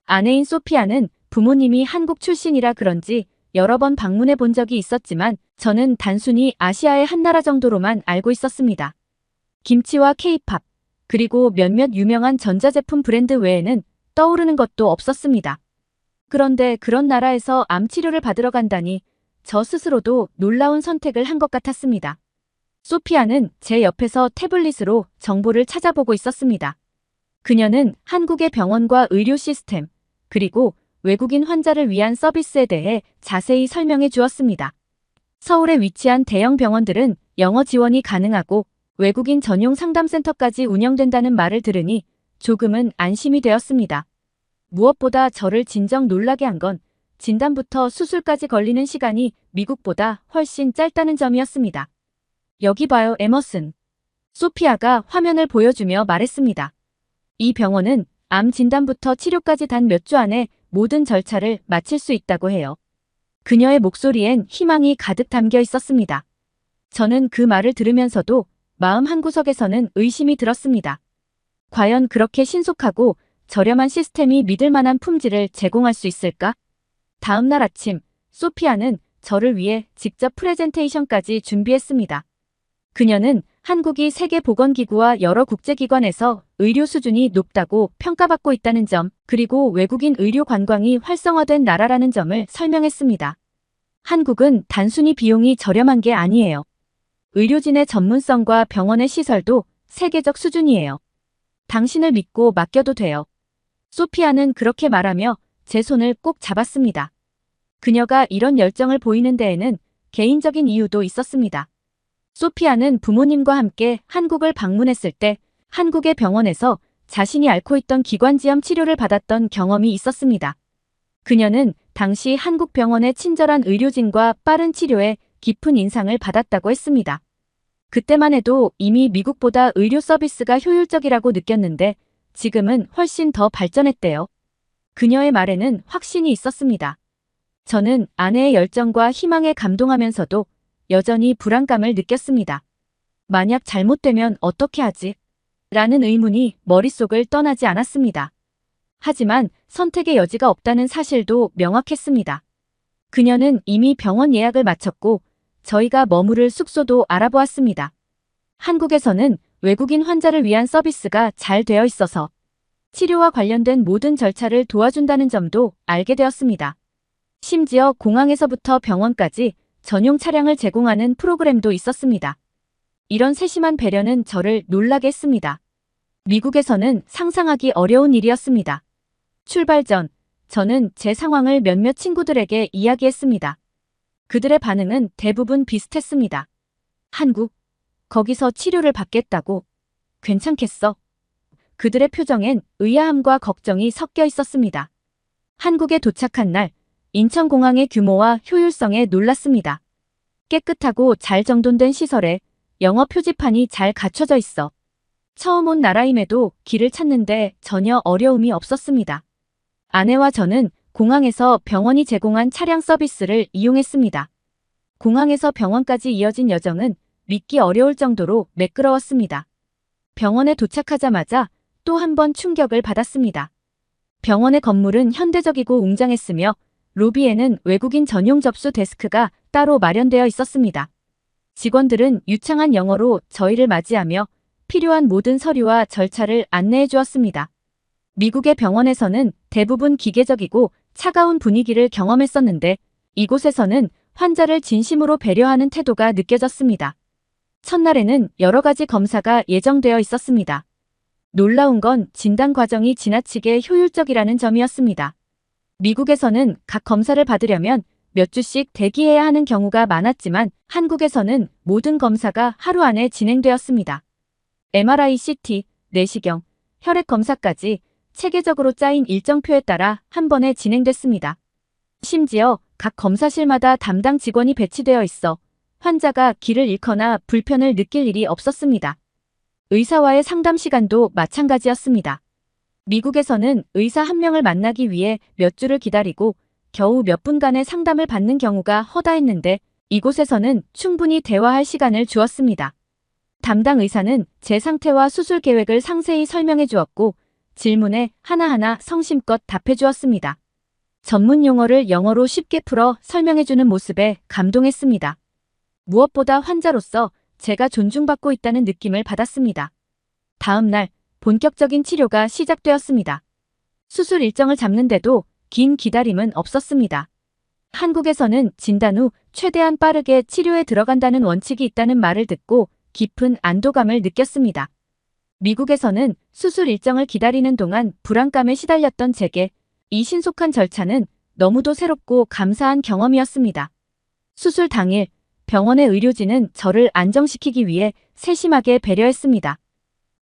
아내인 소피아는 부모님이 한국 출신이라 그런지 여러 번 방문해 본 적이 있었지만 저는 단순히 아시아의 한 나라 정도로만 알고 있었습니다. 김치와 케이팝, 그리고 몇몇 유명한 전자제품 브랜드 외에는 떠오르는 것도 없었습니다. 그런데 그런 나라에서 암 치료를 받으러 간다니 저 스스로도 놀라운 선택을 한 것 같았습니다. 소피아는 제 옆에서 태블릿으로 정보를 찾아보고 있었습니다. 그녀는 한국의 병원과 의료 시스템, 그리고 외국인 환자를 위한 서비스에 대해 자세히 설명해 주었습니다. 서울에 위치한 대형 병원들은 영어 지원이 가능하고 외국인 전용 상담센터까지 운영된다는 말을 들으니 조금은 안심이 되었습니다. 무엇보다 저를 진정 놀라게 한 건 진단부터 수술까지 걸리는 시간이 미국보다 훨씬 짧다는 점이었습니다. 여기 봐요, 에머슨. 소피아가 화면을 보여주며 말했습니다. 이 병원은 암 진단부터 치료까지 단 몇 주 안에 모든 절차를 마칠 수 있다고 해요. 그녀의 목소리엔 희망이 가득 담겨 있었습니다. 저는 그 말을 들으면서도 마음 한구석에서는 의심이 들었습니다. 과연 그렇게 신속하고 저렴한 시스템이 믿을 만한 품질을 제공할 수 있을까? 다음 날 아침, 소피아는 저를 위해 직접 프레젠테이션까지 준비했습니다. 그녀는 한국이 세계보건기구와 여러 국제기관에서 의료 수준이 높다고 평가받고 있다는 점, 그리고 외국인 의료 관광이 활성화된 나라라는 점을 설명했습니다. 한국은 단순히 비용이 저렴한 게 아니에요. 의료진의 전문성과 병원의 시설도 세계적 수준이에요. 당신을 믿고 맡겨도 돼요. 소피아는 그렇게 말하며 제 손을 꼭 잡았습니다. 그녀가 이런 열정을 보이는 데에는 개인적인 이유도 있었습니다. 소피아는 부모님과 함께 한국을 방문했을 때 한국의 병원에서 자신이 앓고 있던 기관지염 치료를 받았던 경험이 있었습니다. 그녀는 당시 한국 병원의 친절한 의료진과 빠른 치료에 깊은 인상을 받았다고 했습니다. 그때만 해도 이미 미국보다 의료 서비스가 효율적이라고 느꼈는데 지금은 훨씬 더 발전했대요. 그녀의 말에는 확신이 있었습니다. 저는 아내의 열정과 희망에 감동하면서도 여전히 불안감을 느꼈습니다. 만약 잘못되면 어떻게 하지? 라는 의문이 머릿속을 떠나지 않았습니다. 하지만 선택의 여지가 없다는 사실도 명확했습니다. 그녀는 이미 병원 예약을 마쳤고 저희가 머무를 숙소도 알아보았습니다. 한국에서는 외국인 환자를 위한 서비스가 잘 되어 있어서 치료와 관련된 모든 절차를 도와준다는 점도 알게 되었습니다. 심지어 공항에서부터 병원까지 전용 차량을 제공하는 프로그램도 있었습니다. 이런 세심한 배려는 저를 놀라게 했습니다. 미국에서는 상상하기 어려운 일이었습니다. 출발 전 저는 제 상황을 몇몇 친구들에게 이야기했습니다. 그들의 반응은 대부분 비슷했습니다. 한국, 거기서 치료를 받겠다고? 괜찮겠어? 그들의 표정엔 의아함과 걱정이 섞여 있었습니다. 한국에 도착한 날, 인천공항의 규모와 효율성에 놀랐습니다. 깨끗하고 잘 정돈된 시설에 영어 표지판이 잘 갖춰져 있어. 처음 온 나라임에도 길을 찾는데 전혀 어려움이 없었습니다. 아내와 저는 공항에서 병원이 제공한 차량 서비스를 이용했습니다. 공항에서 병원까지 이어진 여정은 믿기 어려울 정도로 매끄러웠습니다. 병원에 도착하자마자 또 한 번 충격을 받았습니다. 병원의 건물은 현대적이고 웅장했으며 로비에는 외국인 전용 접수 데스크가 따로 마련되어 있었습니다. 직원들은 유창한 영어로 저희를 맞이하며 필요한 모든 서류와 절차를 안내해 주었습니다. 미국의 병원에서는 대부분 기계적이고 차가운 분위기를 경험했었는데 이곳에서는 환자를 진심으로 배려하는 태도가 느껴졌습니다. 첫날에는 여러 가지 검사가 예정되어 있었습니다. 놀라운 건 진단 과정이 지나치게 효율적이라는 점이었습니다. 미국에서는 각 검사를 받으려면 몇 주씩 대기해야 하는 경우가 많았지만 한국에서는 모든 검사가 하루 안에 진행되었습니다. MRI, CT, 내시경, 혈액 검사까지 체계적으로 짜인 일정표에 따라 한 번에 진행됐습니다. 심지어 각 검사실마다 담당 직원이 배치되어 있어 환자가 길을 잃거나 불편을 느낄 일이 없었습니다. 의사와의 상담 시간도 마찬가지였습니다. 미국에서는 의사 한 명을 만나기 위해 몇 주를 기다리고 겨우 몇 분간의 상담을 받는 경우가 허다했는데 이곳에서는 충분히 대화할 시간을 주었습니다. 담당 의사는 제 상태와 수술 계획을 상세히 설명해 주었고 질문에 하나하나 성심껏 답해 주었습니다. 전문 용어를 영어로 쉽게 풀어 설명해 주는 모습에 감동했습니다. 무엇보다 환자로서 제가 존중받고 있다는 느낌을 받았습니다. 다음 날 본격적인 치료가 시작되었습니다. 수술 일정을 잡는데도 긴 기다림은 없었습니다. 한국에서는 진단 후 최대한 빠르게 치료에 들어간다는 원칙이 있다는 말을 듣고 깊은 안도감을 느꼈습니다. 미국에서는 수술 일정을 기다리는 동안 불안감에 시달렸던 제게 이 신속한 절차는 너무도 새롭고 감사한 경험이었습니다. 수술 당일 병원의 의료진은 저를 안정시키기 위해 세심하게 배려했습니다.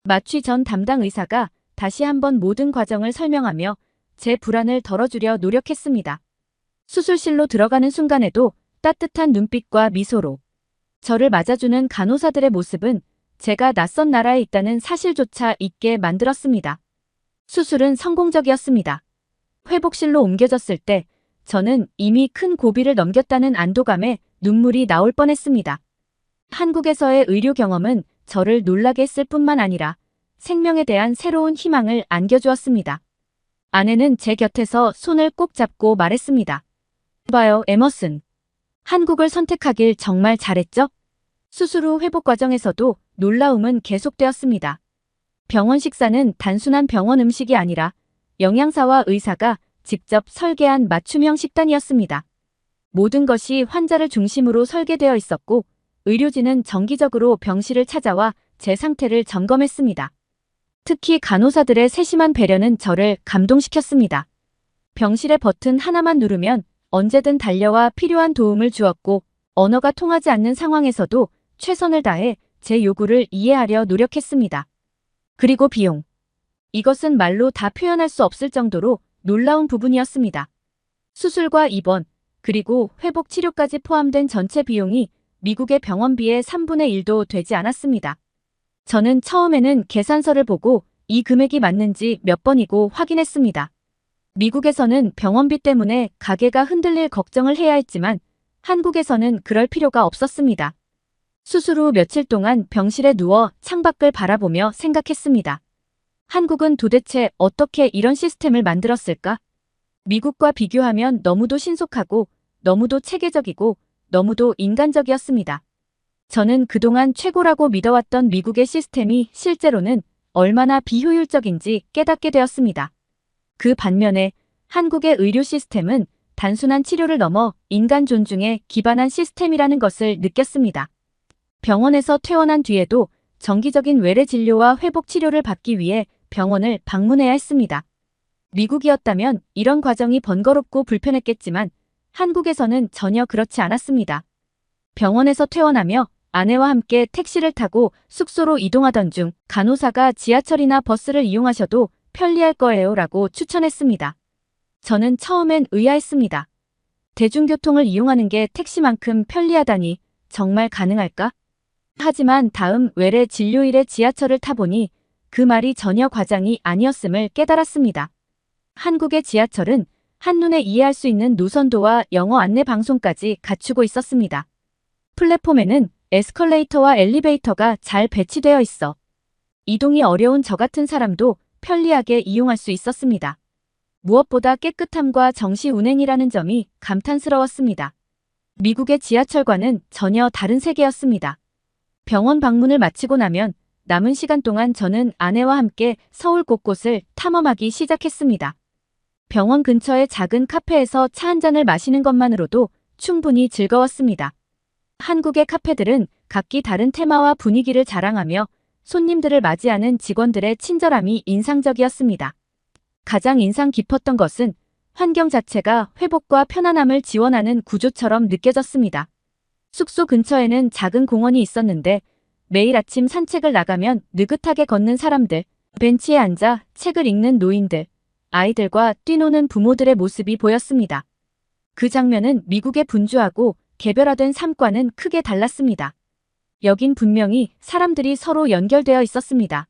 마취 전 담당 의사가 다시 한번 모든 과정을 설명하며 제 불안을 덜어주려 노력했습니다. 수술실로 들어가는 순간에도 따뜻한 눈빛과 미소로 저를 맞아주는 간호사들의 모습은 제가 낯선 나라에 있다는 사실조차 잊게 만들었습니다. 수술은 성공적이었습니다. 회복실로 옮겨졌을 때 저는 이미 큰 고비를 넘겼다는 안도감에 눈물이 나올 뻔했습니다. 한국에서의 의료 경험은 저를 놀라게 했을 뿐만 아니라 생명에 대한 새로운 희망을 안겨주었습니다. 아내는 제 곁에서 손을 꼭 잡고 말했습니다. 봐요, 에머슨. 한국을 선택하길 정말 잘했죠? 수술 후 회복 과정에서도 놀라움은 계속되었습니다. 병원 식사는 단순한 병원 음식이 아니라 영양사와 의사가 직접 설계한 맞춤형 식단이었습니다. 모든 것이 환자를 중심으로 설계되어 있었고 의료진은 정기적으로 병실을 찾아와 제 상태를 점검했습니다. 특히 간호사들의 세심한 배려는 저를 감동시켰습니다. 병실의 버튼 하나만 누르면 언제든 달려와 필요한 도움을 주었고 언어가 통하지 않는 상황에서도 최선을 다해 제 요구를 이해하려 노력했습니다. 그리고 비용. 이것은 말로 다 표현할 수 없을 정도로 놀라운 부분이었습니다. 수술과 입원, 그리고 회복 치료까지 포함된 전체 비용이 미국의 병원비의 3분의 1도 되지 않았습니다. 저는 처음에는 계산서를 보고 이 금액이 맞는지 몇 번이고 확인했습니다. 미국에서는 병원비 때문에 가게가 흔들릴 걱정을 해야 했지만 한국에서는 그럴 필요가 없었습니다. 수술 후 며칠 동안 병실에 누워 창밖을 바라보며 생각했습니다. 한국은 도대체 어떻게 이런 시스템을 만들었을까? 미국과 비교하면 너무도 신속하고 너무도 체계적이고 너무도 인간적이었습니다. 저는 그동안 최고라고 믿어왔던 미국의 시스템이 실제로는 얼마나 비효율적인지 깨닫게 되었습니다. 그 반면에 한국의 의료 시스템은 단순한 치료를 넘어 인간 존중에 기반한 시스템이라는 것을 느꼈습니다. 병원에서 퇴원한 뒤에도 정기적인 외래 진료와 회복 치료를 받기 위해 병원을 방문해야 했습니다. 미국이었다면 이런 과정이 번거롭고 불편했겠지만 한국에서는 전혀 그렇지 않았습니다. 병원에서 퇴원하며 아내와 함께 택시를 타고 숙소로 이동하던 중 간호사가 지하철이나 버스를 이용하셔도 편리할 거예요 라고 추천했습니다. 저는 처음엔 의아했습니다. 대중교통을 이용하는 게 택시만큼 편리하다니 정말 가능할까? 하지만 다음 외래 진료일에 지하철을 타보니 그 말이 전혀 과장이 아니었음을 깨달았습니다. 한국의 지하철은 한눈에 이해할 수 있는 노선도와 영어 안내 방송까지 갖추고 있었습니다. 플랫폼에는 에스컬레이터와 엘리베이터가 잘 배치되어 있어 이동이 어려운 저 같은 사람도 편리하게 이용할 수 있었습니다. 무엇보다 깨끗함과 정시 운행이라는 점이 감탄스러웠습니다. 미국의 지하철과는 전혀 다른 세계였습니다. 병원 방문을 마치고 나면 남은 시간 동안 저는 아내와 함께 서울 곳곳을 탐험하기 시작했습니다. 병원 근처의 작은 카페에서 차 한 잔을 마시는 것만으로도 충분히 즐거웠습니다. 한국의 카페들은 각기 다른 테마와 분위기를 자랑하며 손님들을 맞이하는 직원들의 친절함이 인상적이었습니다. 가장 인상 깊었던 것은 환경 자체가 회복과 편안함을 지원하는 구조처럼 느껴졌습니다. 숙소 근처에는 작은 공원이 있었는데 매일 아침 산책을 나가면 느긋하게 걷는 사람들, 벤치에 앉아 책을 읽는 노인들, 아이들과 뛰노는 부모들의 모습이 보였습니다. 그 장면은 미국의 분주하고 개별화된 삶과는 크게 달랐습니다. 여긴 분명히 사람들이 서로 연결되어 있었습니다.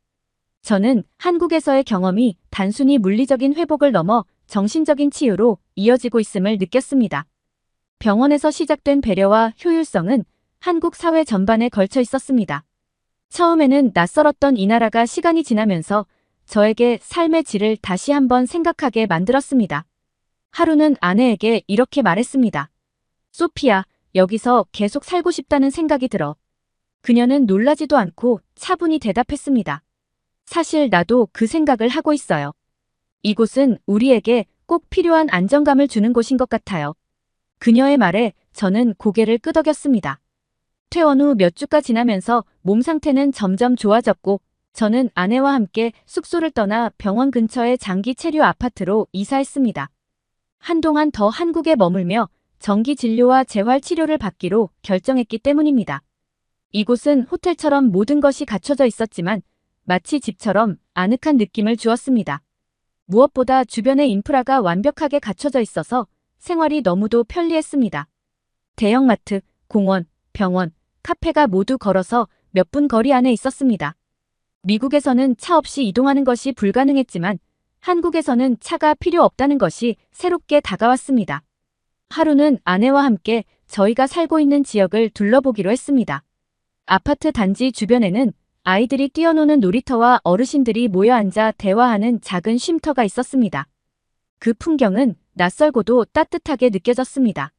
저는 한국에서의 경험이 단순히 물리적인 회복을 넘어 정신적인 치유로 이어지고 있음을 느꼈습니다. 병원에서 시작된 배려와 효율성은 한국 사회 전반에 걸쳐 있었습니다. 처음에는 낯설었던 이 나라가 시간이 지나면서 저에게 삶의 질을 다시 한번 생각하게 만들었습니다. 하루는 아내에게 이렇게 말했습니다. 소피야, 여기서 계속 살고 싶다는 생각이 들어. 그녀는 놀라지도 않고 차분히 대답했습니다. 사실 나도 그 생각을 하고 있어요. 이곳은 우리에게 꼭 필요한 안정감을 주는 곳인 것 같아요. 그녀의 말에 저는 고개를 끄덕였습니다. 퇴원 후 몇 주가 지나면서 몸 상태는 점점 좋아졌고 저는 아내와 함께 숙소를 떠나 병원 근처의 장기 체류 아파트로 이사했습니다. 한동안 더 한국에 머물며 정기 진료와 재활 치료를 받기로 결정했기 때문입니다. 이곳은 호텔처럼 모든 것이 갖춰져 있었지만 마치 집처럼 아늑한 느낌을 주었습니다. 무엇보다 주변의 인프라가 완벽하게 갖춰져 있어서 생활이 너무도 편리했습니다. 대형마트, 공원, 병원, 카페가 모두 걸어서 몇 분 거리 안에 있었습니다. 미국에서는 차 없이 이동하는 것이 불가능했지만 한국에서는 차가 필요 없다는 것이 새롭게 다가왔습니다. 하루는 아내와 함께 저희가 살고 있는 지역을 둘러보기로 했습니다. 아파트 단지 주변에는 아이들이 뛰어노는 놀이터와 어르신들이 모여 앉아 대화하는 작은 쉼터가 있었습니다. 그 풍경은 낯설고도 따뜻하게 느껴졌습니다.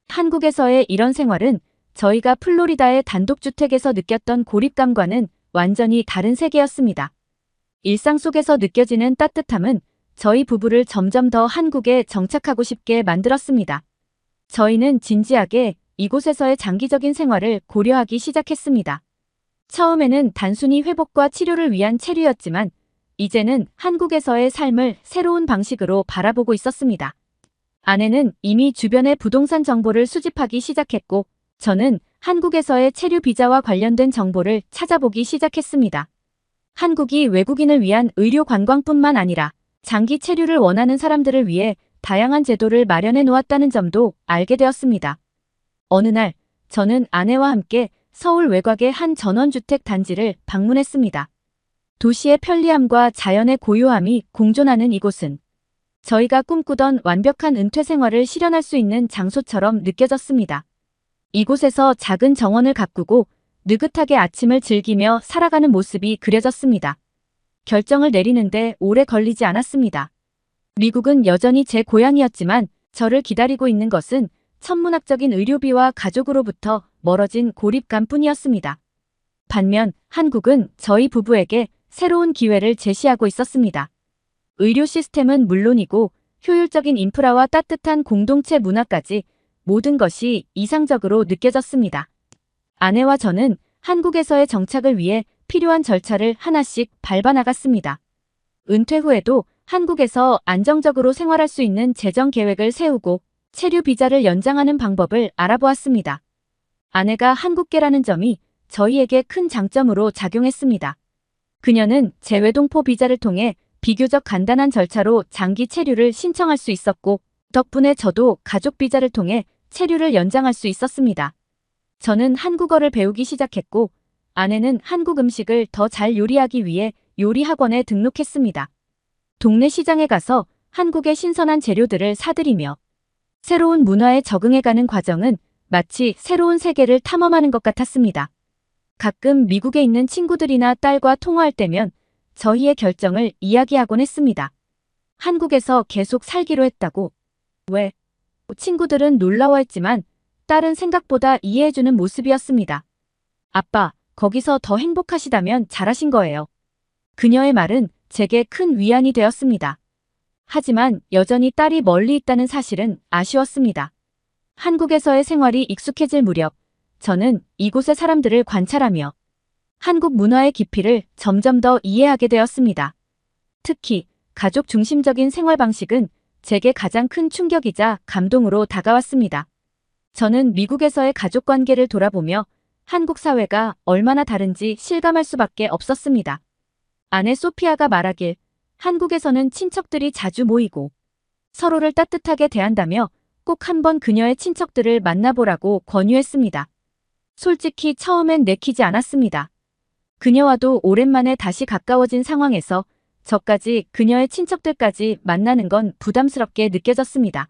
한국에서의 이런 생활은 저희가 플로리다의 단독주택에서 느꼈던 고립감과는 완전히 다른 세계였습니다. 일상 속에서 느껴지는 따뜻함은 저희 부부를 점점 더 한국에 정착하고 싶게 만들었습니다. 저희는 진지하게 이곳에서의 장기적인 생활을 고려하기 시작했습니다. 처음에는 단순히 회복과 치료를 위한 체류였지만 이제는 한국에서의 삶을 새로운 방식으로 바라보고 있었습니다. 아내는 이미 주변의 부동산 정보를 수집하기 시작했고 저는 한국에서의 체류 비자와 관련된 정보를 찾아보기 시작했습니다. 한국이 외국인을 위한 의료 관광뿐만 아니라 장기 체류를 원하는 사람들을 위해 다양한 제도를 마련해 놓았다는 점도 알게 되었습니다. 어느 날 저는 아내와 함께 서울 외곽의 한 전원주택 단지를 방문했습니다. 도시의 편리함과 자연의 고요함이 공존하는 이곳은 저희가 꿈꾸던 완벽한 은퇴 생활을 실현할 수 있는 장소처럼 느껴졌습니다. 이곳에서 작은 정원을 가꾸고 느긋하게 아침을 즐기며 살아가는 모습이 그려졌습니다. 결정을 내리는데 오래 걸리지 않았습니다. 미국은 여전히 제 고향이었지만 저를 기다리고 있는 것은 천문학적인 의료비와 가족으로부터 멀어진 고립감뿐이었습니다. 반면 한국은 저희 부부에게 새로운 기회를 제시하고 있었습니다. 의료 시스템은 물론이고 효율적인 인프라와 따뜻한 공동체 문화까지 모든 것이 이상적으로 느껴졌습니다. 아내와 저는 한국에서의 정착을 위해 필요한 절차를 하나씩 밟아나갔습니다. 은퇴 후에도 한국에서 안정적으로 생활할 수 있는 재정 계획을 세우고 체류 비자를 연장하는 방법을 알아보았습니다. 아내가 한국계라는 점이 저희에게 큰 장점으로 작용했습니다. 그녀는 재외동포 비자를 통해 비교적 간단한 절차로 장기 체류를 신청할 수 있었고 덕분에 저도 가족 비자를 통해 체류를 연장할 수 있었습니다. 저는 한국어를 배우기 시작했고 아내는 한국 음식을 더 잘 요리하기 위해 요리 학원에 등록했습니다. 동네 시장에 가서 한국의 신선한 재료들을 사들이며 새로운 문화에 적응해가는 과정은 마치 새로운 세계를 탐험하는 것 같았습니다. 가끔 미국에 있는 친구들이나 딸과 통화할 때면 저희의 결정을 이야기하곤 했습니다. 한국에서 계속 살기로 했다고. 왜? 친구들은 놀라워했지만 딸은 생각보다 이해해주는 모습이었습니다. 아빠, 거기서 더 행복하시다면 잘하신 거예요. 그녀의 말은 제게 큰 위안이 되었습니다. 하지만 여전히 딸이 멀리 있다는 사실은 아쉬웠습니다. 한국에서의 생활이 익숙해질 무렵 저는 이곳의 사람들을 관찰하며 한국 문화의 깊이를 점점 더 이해하게 되었습니다. 특히 가족 중심적인 생활 방식은 제게 가장 큰 충격이자 감동으로 다가왔습니다. 저는 미국에서의 가족 관계를 돌아보며 한국 사회가 얼마나 다른지 실감할 수밖에 없었습니다. 아내 소피아가 말하길 한국에서는 친척들이 자주 모이고 서로를 따뜻하게 대한다며 꼭 한번 그녀의 친척들을 만나보라고 권유했습니다. 솔직히 처음엔 내키지 않았습니다. 그녀와도 오랜만에 다시 가까워진 상황에서 저까지 그녀의 친척들까지 만나는 건 부담스럽게 느껴졌습니다.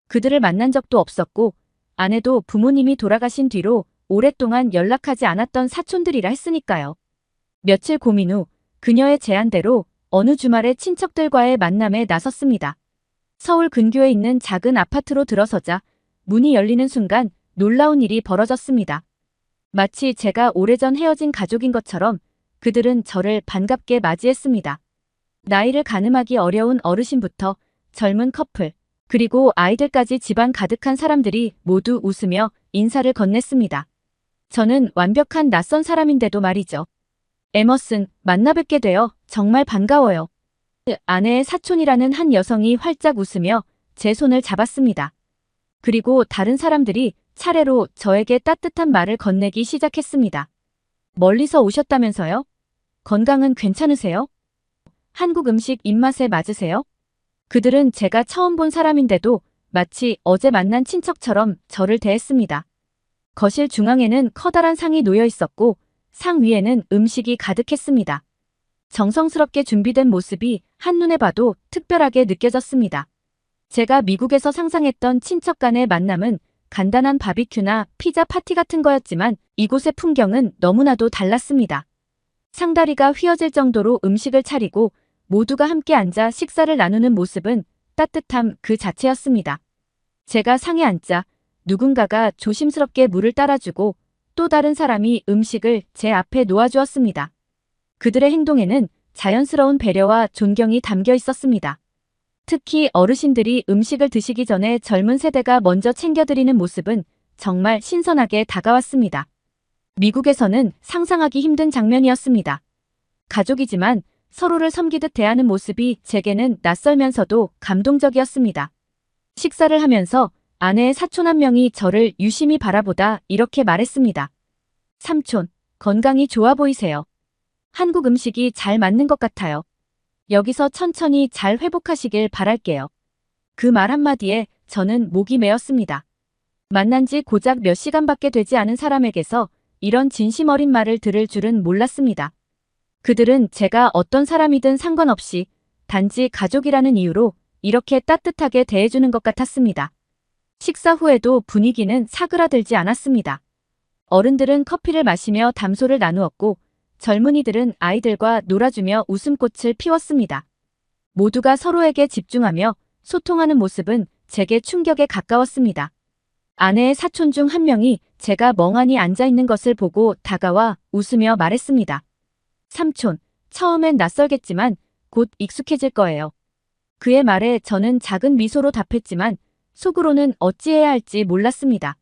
그들을 만난 적도 없었고 아내도 부모님이 돌아가신 뒤로 오랫동안 연락하지 않았던 사촌들이라 했으니까요. 며칠 고민 후 그녀의 제안대로 어느 주말에 친척들과의 만남에 나섰습니다. 서울 근교에 있는 작은 아파트로 들어서자 문이 열리는 순간 놀라운 일이 벌어졌습니다. 마치 제가 오래전 헤어진 가족인 것처럼 그들은 저를 반갑게 맞이했습니다. 나이를 가늠하기 어려운 어르신부터 젊은 커플, 그리고 아이들까지 집안 가득한 사람들이 모두 웃으며 인사를 건넸습니다. 저는 완벽한 낯선 사람인데도 말이죠. 에머슨, 만나 뵙게 되어 정말 반가워요. 아내의 사촌이라는 한 여성이 활짝 웃으며 제 손을 잡았습니다. 그리고 다른 사람들이 차례로 저에게 따뜻한 말을 건네기 시작했습니다. 멀리서 오셨다면서요? 건강은 괜찮으세요? 한국 음식 입맛에 맞으세요? 그들은 제가 처음 본 사람인데도 마치 어제 만난 친척처럼 저를 대했습니다. 거실 중앙에는 커다란 상이 놓여 있었고 상 위에는 음식이 가득했습니다. 정성스럽게 준비된 모습이 한눈에 봐도 특별하게 느껴졌습니다. 제가 미국에서 상상했던 친척 간의 만남은 간단한 바비큐나 피자 파티 같은 거였지만 이곳의 풍경은 너무나도 달랐습니다. 상다리가 휘어질 정도로 음식을 차리고 모두가 함께 앉아 식사를 나누는 모습은 따뜻함 그 자체였습니다. 제가 상에 앉자 누군가가 조심스럽게 물을 따라주고 또 다른 사람이 음식을 제 앞에 놓아주었습니다. 그들의 행동에는 자연스러운 배려와 존경이 담겨 있었습니다. 특히 어르신들이 음식을 드시기 전에 젊은 세대가 먼저 챙겨드리는 모습은 정말 신선하게 다가왔습니다. 미국에서는 상상하기 힘든 장면이었습니다. 가족이지만 서로를 섬기듯 대하는 모습이 제게는 낯설면서도 감동적이었습니다. 식사를 하면서 아내의 사촌 한 명이 저를 유심히 바라보다 이렇게 말했습니다. 삼촌, 건강이 좋아 보이세요. 한국 음식이 잘 맞는 것 같아요. 여기서 천천히 잘 회복하시길 바랄게요. 그 말 한마디에 저는 목이 메었습니다. 만난 지 고작 몇 시간밖에 되지 않은 사람에게서 이런 진심 어린 말을 들을 줄은 몰랐습니다. 그들은 제가 어떤 사람이든 상관없이 단지 가족이라는 이유로 이렇게 따뜻하게 대해주는 것 같았습니다. 식사 후에도 분위기는 사그라들지 않았습니다. 어른들은 커피를 마시며 담소를 나누었고 젊은이들은 아이들과 놀아주며 웃음꽃을 피웠습니다. 모두가 서로에게 집중하며 소통하는 모습은 제게 충격에 가까웠습니다. 아내의 사촌 중 한 명이 제가 멍하니 앉아있는 것을 보고 다가와 웃으며 말했습니다. 삼촌, 처음엔 낯설겠지만 곧 익숙해질 거예요. 그의 말에 저는 작은 미소로 답했지만 속으로는 어찌해야 할지 몰랐습니다.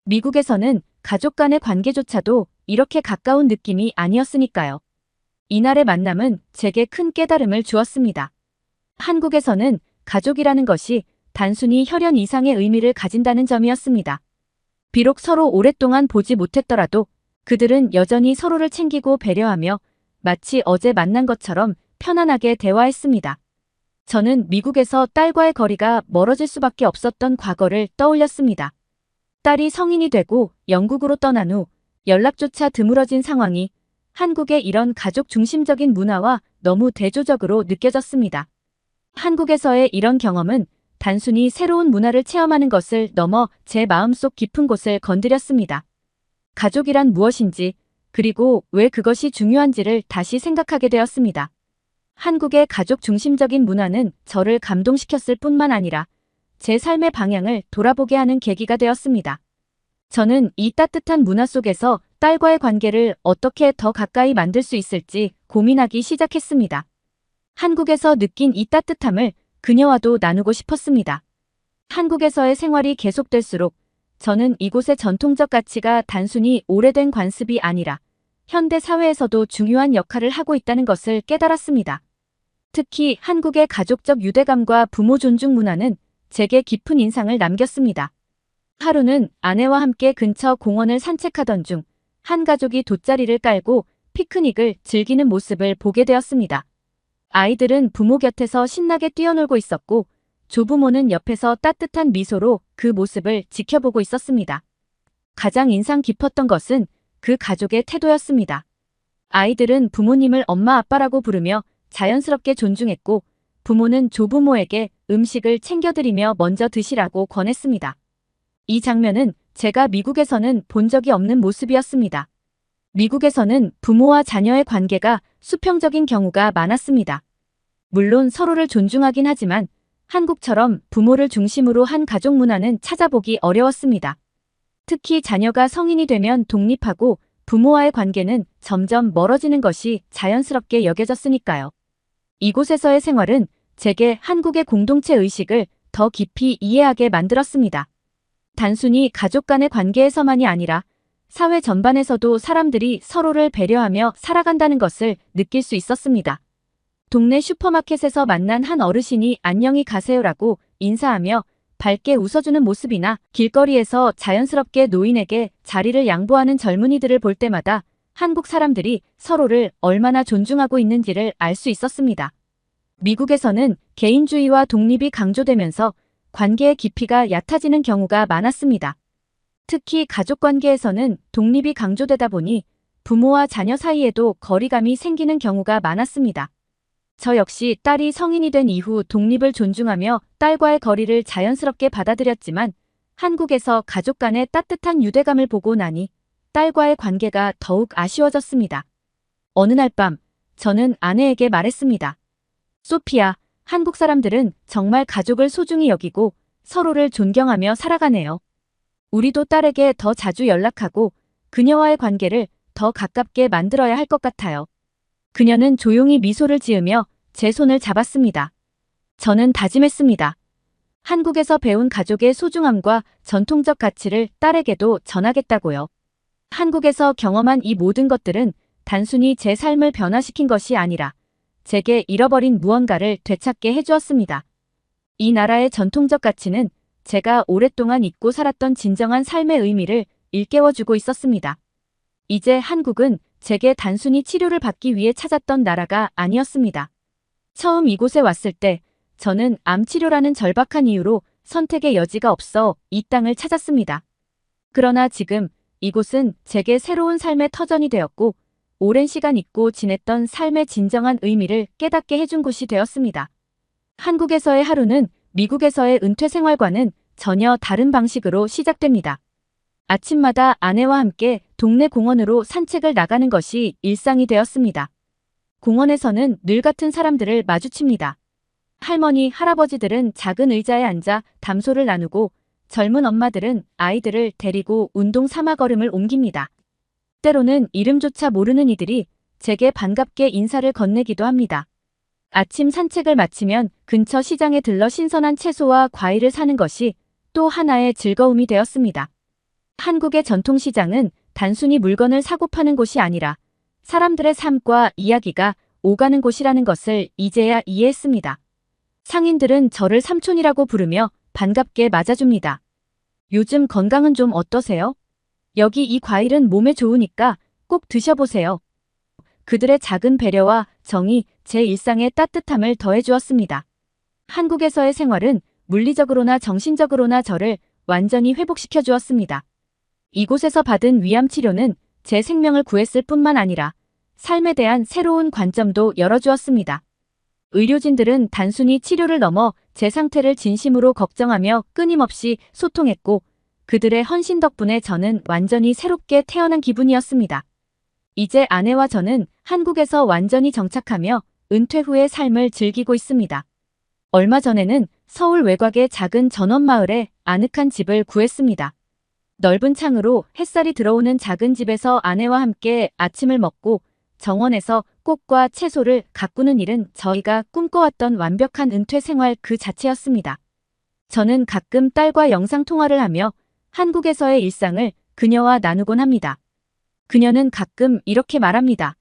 미국에서는 가족 간의 관계조차도 이렇게 가까운 느낌이 아니었으니까요. 이날의 만남은 제게 큰 깨달음을 주었습니다. 한국에서는 가족이라는 것이 단순히 혈연 이상의 의미를 가진다는 점이었습니다. 비록 서로 오랫동안 보지 못했더라도 그들은 여전히 서로를 챙기고 배려하며 마치 어제 만난 것처럼 편안하게 대화했습니다. 저는 미국에서 딸과의 거리가 멀어질 수밖에 없었던 과거를 떠올렸습니다. 딸이 성인이 되고 영국으로 떠난 후 연락조차 드물어진 상황이 한국의 이런 가족 중심적인 문화와 너무 대조적으로 느껴졌습니다. 한국에서의 이런 경험은 단순히 새로운 문화를 체험하는 것을 넘어 제 마음속 깊은 곳을 건드렸습니다. 가족이란 무엇인지, 그리고 왜 그것이 중요한지를 다시 생각하게 되었습니다. 한국의 가족 중심적인 문화는 저를 감동시켰을 뿐만 아니라 제 삶의 방향을 돌아보게 하는 계기가 되었습니다. 저는 이 따뜻한 문화 속에서 딸과의 관계를 어떻게 더 가까이 만들 수 있을지 고민하기 시작했습니다. 한국에서 느낀 이 따뜻함을 그녀와도 나누고 싶었습니다. 한국에서의 생활이 계속될수록 저는 이곳의 전통적 가치가 단순히 오래된 관습이 아니라 현대 사회에서도 중요한 역할을 하고 있다는 것을 깨달았습니다. 특히 한국의 가족적 유대감과 부모 존중 문화는 제게 깊은 인상을 남겼습니다. 하루는 아내와 함께 근처 공원을 산책하던 중 한 가족이 돗자리를 깔고 피크닉을 즐기는 모습을 보게 되었습니다. 아이들은 부모 곁에서 신나게 뛰어놀고 있었고 조부모는 옆에서 따뜻한 미소로 그 모습을 지켜보고 있었습니다. 가장 인상 깊었던 것은 그 가족의 태도였습니다. 아이들은 부모님을 엄마 아빠라고 부르며 자연스럽게 존중했고 부모는 조부모에게 음식을 챙겨드리며 먼저 드시라고 권했습니다. 이 장면은 제가 미국에서는 본 적이 없는 모습이었습니다. 미국에서는 부모와 자녀의 관계가 수평적인 경우가 많았습니다. 물론 서로를 존중하긴 하지만 한국처럼 부모를 중심으로 한 가족 문화는 찾아보기 어려웠습니다. 특히 자녀가 성인이 되면 독립하고 부모와의 관계는 점점 멀어지는 것이 자연스럽게 여겨졌으니까요. 이곳에서의 생활은 제게 한국의 공동체 의식을 더 깊이 이해하게 만들었습니다. 단순히 가족 간의 관계에서만이 아니라 사회 전반에서도 사람들이 서로를 배려하며 살아간다는 것을 느낄 수 있었습니다. 동네 슈퍼마켓에서 만난 한 어르신이 안녕히 가세요라고 인사하며 밝게 웃어주는 모습이나 길거리에서 자연스럽게 노인에게 자리를 양보하는 젊은이들을 볼 때마다 한국 사람들이 서로를 얼마나 존중하고 있는지를 알 수 있었습니다. 미국에서는 개인주의와 독립이 강조되면서 관계의 깊이가 얕아지는 경우가 많았습니다. 특히 가족관계에서는 독립이 강조되다 보니 부모와 자녀 사이에도 거리감이 생기는 경우가 많았습니다. 저 역시 딸이 성인이 된 이후 독립을 존중하며 딸과의 거리를 자연스럽게 받아들였지만 한국에서 가족 간의 따뜻한 유대감을 보고 나니 딸과의 관계가 더욱 아쉬워졌습니다. 어느 날 밤 저는 아내에게 말했습니다. 소피야, 한국 사람들은 정말 가족을 소중히 여기고 서로를 존경하며 살아가네요. 우리도 딸에게 더 자주 연락하고 그녀와의 관계를 더 가깝게 만들어야 할 것 같아요. 그녀는 조용히 미소를 지으며 제 손을 잡았습니다. 저는 다짐했습니다. 한국에서 배운 가족의 소중함과 전통적 가치를 딸에게도 전하겠다고요. 한국에서 경험한 이 모든 것들은 단순히 제 삶을 변화시킨 것이 아니라 제게 잃어버린 무언가를 되찾게 해주었습니다. 이 나라의 전통적 가치는 제가 오랫동안 잊고 살았던 진정한 삶의 의미를 일깨워주고 있었습니다. 이제 한국은 제게 단순히 치료를 받기 위해 찾았던 나라가 아니었습니다. 처음 이곳에 왔을 때 저는 암 치료라는 절박한 이유로 선택의 여지가 없어 이 땅을 찾았습니다. 그러나 지금 이곳은 제게 새로운 삶의 터전이 되었고 오랜 시간 잊고 지냈던 삶의 진정한 의미를 깨닫게 해준 곳이 되었습니다. 한국에서의 하루는 미국에서의 은퇴 생활과는 전혀 다른 방식으로 시작됩니다. 아침마다 아내와 함께 동네 공원으로 산책을 나가는 것이 일상이 되었습니다. 공원에서는 늘 같은 사람들을 마주칩니다. 할머니, 할아버지들은 작은 의자에 앉아 담소를 나누고 젊은 엄마들은 아이들을 데리고 운동 삼아 걸음을 옮깁니다. 때로는 이름조차 모르는 이들이 제게 반갑게 인사를 건네기도 합니다. 아침 산책을 마치면 근처 시장에 들러 신선한 채소와 과일을 사는 것이 또 하나의 즐거움이 되었습니다. 한국의 전통시장은 단순히 물건을 사고 파는 곳이 아니라 사람들의 삶과 이야기가 오가는 곳이라는 것을 이제야 이해했습니다. 상인들은 저를 삼촌이라고 부르며 반갑게 맞아줍니다. 요즘 건강은 좀 어떠세요? 여기 이 과일은 몸에 좋으니까 꼭 드셔보세요. 그들의 작은 배려와 정이 제 일상에 따뜻함을 더해주었습니다. 한국에서의 생활은 물리적으로나 정신적으로나 저를 완전히 회복시켜 주었습니다. 이곳에서 받은 위암 치료는 제 생명을 구했을 뿐만 아니라 삶에 대한 새로운 관점도 열어주었습니다. 의료진들은 단순히 치료를 넘어 제 상태를 진심으로 걱정하며 끊임없이 소통했고 그들의 헌신 덕분에 저는 완전히 새롭게 태어난 기분이었습니다. 이제 아내와 저는 한국에서 완전히 정착하며 은퇴 후의 삶을 즐기고 있습니다. 얼마 전에는 서울 외곽의 작은 전원마을에 아늑한 집을 구했습니다. 넓은 창으로 햇살이 들어오는 작은 집에서 아내와 함께 아침을 먹고 정원에서 꽃과 채소를 가꾸는 일은 저희가 꿈꿔왔던 완벽한 은퇴 생활 그 자체였습니다. 저는 가끔 딸과 영상통화를 하며 한국에서의 일상을 그녀와 나누곤 합니다. 그녀는 가끔 이렇게 말합니다.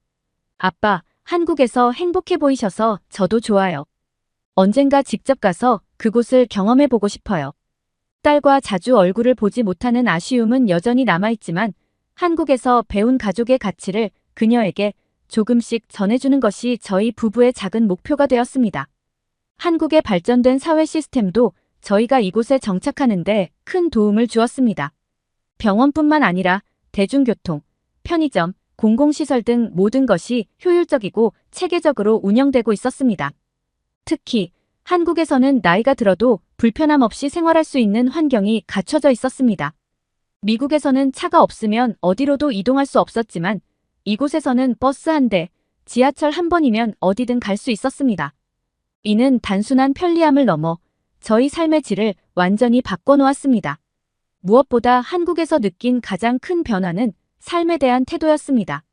아빠, 한국에서 행복해 보이셔서 저도 좋아요. 언젠가 직접 가서 그곳을 경험해보고 싶어요. 딸과 자주 얼굴을 보지 못하는 아쉬움은 여전히 남아있지만 한국에서 배운 가족의 가치를 그녀에게 조금씩 전해주는 것이 저희 부부의 작은 목표가 되었습니다. 한국의 발전된 사회 시스템도 저희가 이곳에 정착하는데 큰 도움을 주었습니다. 병원뿐만 아니라 대중교통, 편의점, 공공시설 등 모든 것이 효율적이고 체계적으로 운영되고 있었습니다. 특히 한국에서는 나이가 들어도 불편함 없이 생활할 수 있는 환경이 갖춰져 있었습니다. 미국에서는 차가 없으면 어디로도 이동할 수 없었지만 이곳에서는 버스 한 대, 지하철 한 번이면 어디든 갈 수 있었습니다. 이는 단순한 편리함을 넘어 저희 삶의 질을 완전히 바꿔놓았습니다. 무엇보다 한국에서 느낀 가장 큰 변화는 삶에 대한 태도였습니다.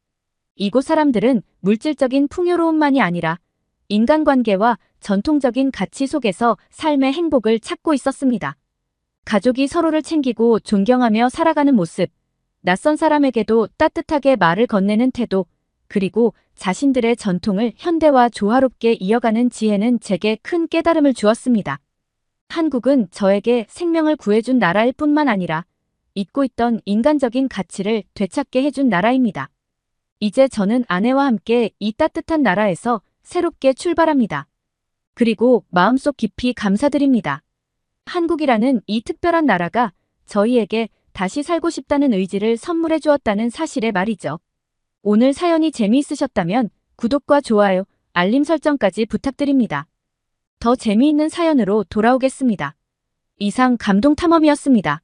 이곳 사람들은 물질적인 풍요로움만이 아니라 인간관계와 전통적인 가치 속에서 삶의 행복을 찾고 있었습니다. 가족이 서로를 챙기고 존경하며 살아가는 모습, 낯선 사람에게도 따뜻하게 말을 건네는 태도, 그리고 자신들의 전통을 현대와 조화롭게 이어가는 지혜는 제게 큰 깨달음을 주었습니다. 한국은 저에게 생명을 구해준 나라일 뿐만 아니라 잊고 있던 인간적인 가치를 되찾게 해준 나라입니다. 이제 저는 아내와 함께 이 따뜻한 나라에서 새롭게 출발합니다. 그리고 마음속 깊이 감사드립니다. 한국이라는 이 특별한 나라가 저희에게 다시 살고 싶다는 의지를 선물해 주었다는 사실에 말이죠. 오늘 사연이 재미있으셨다면 구독과 좋아요, 알림 설정까지 부탁드립니다. 더 재미있는 사연으로 돌아오겠습니다. 이상 감동탐험이었습니다.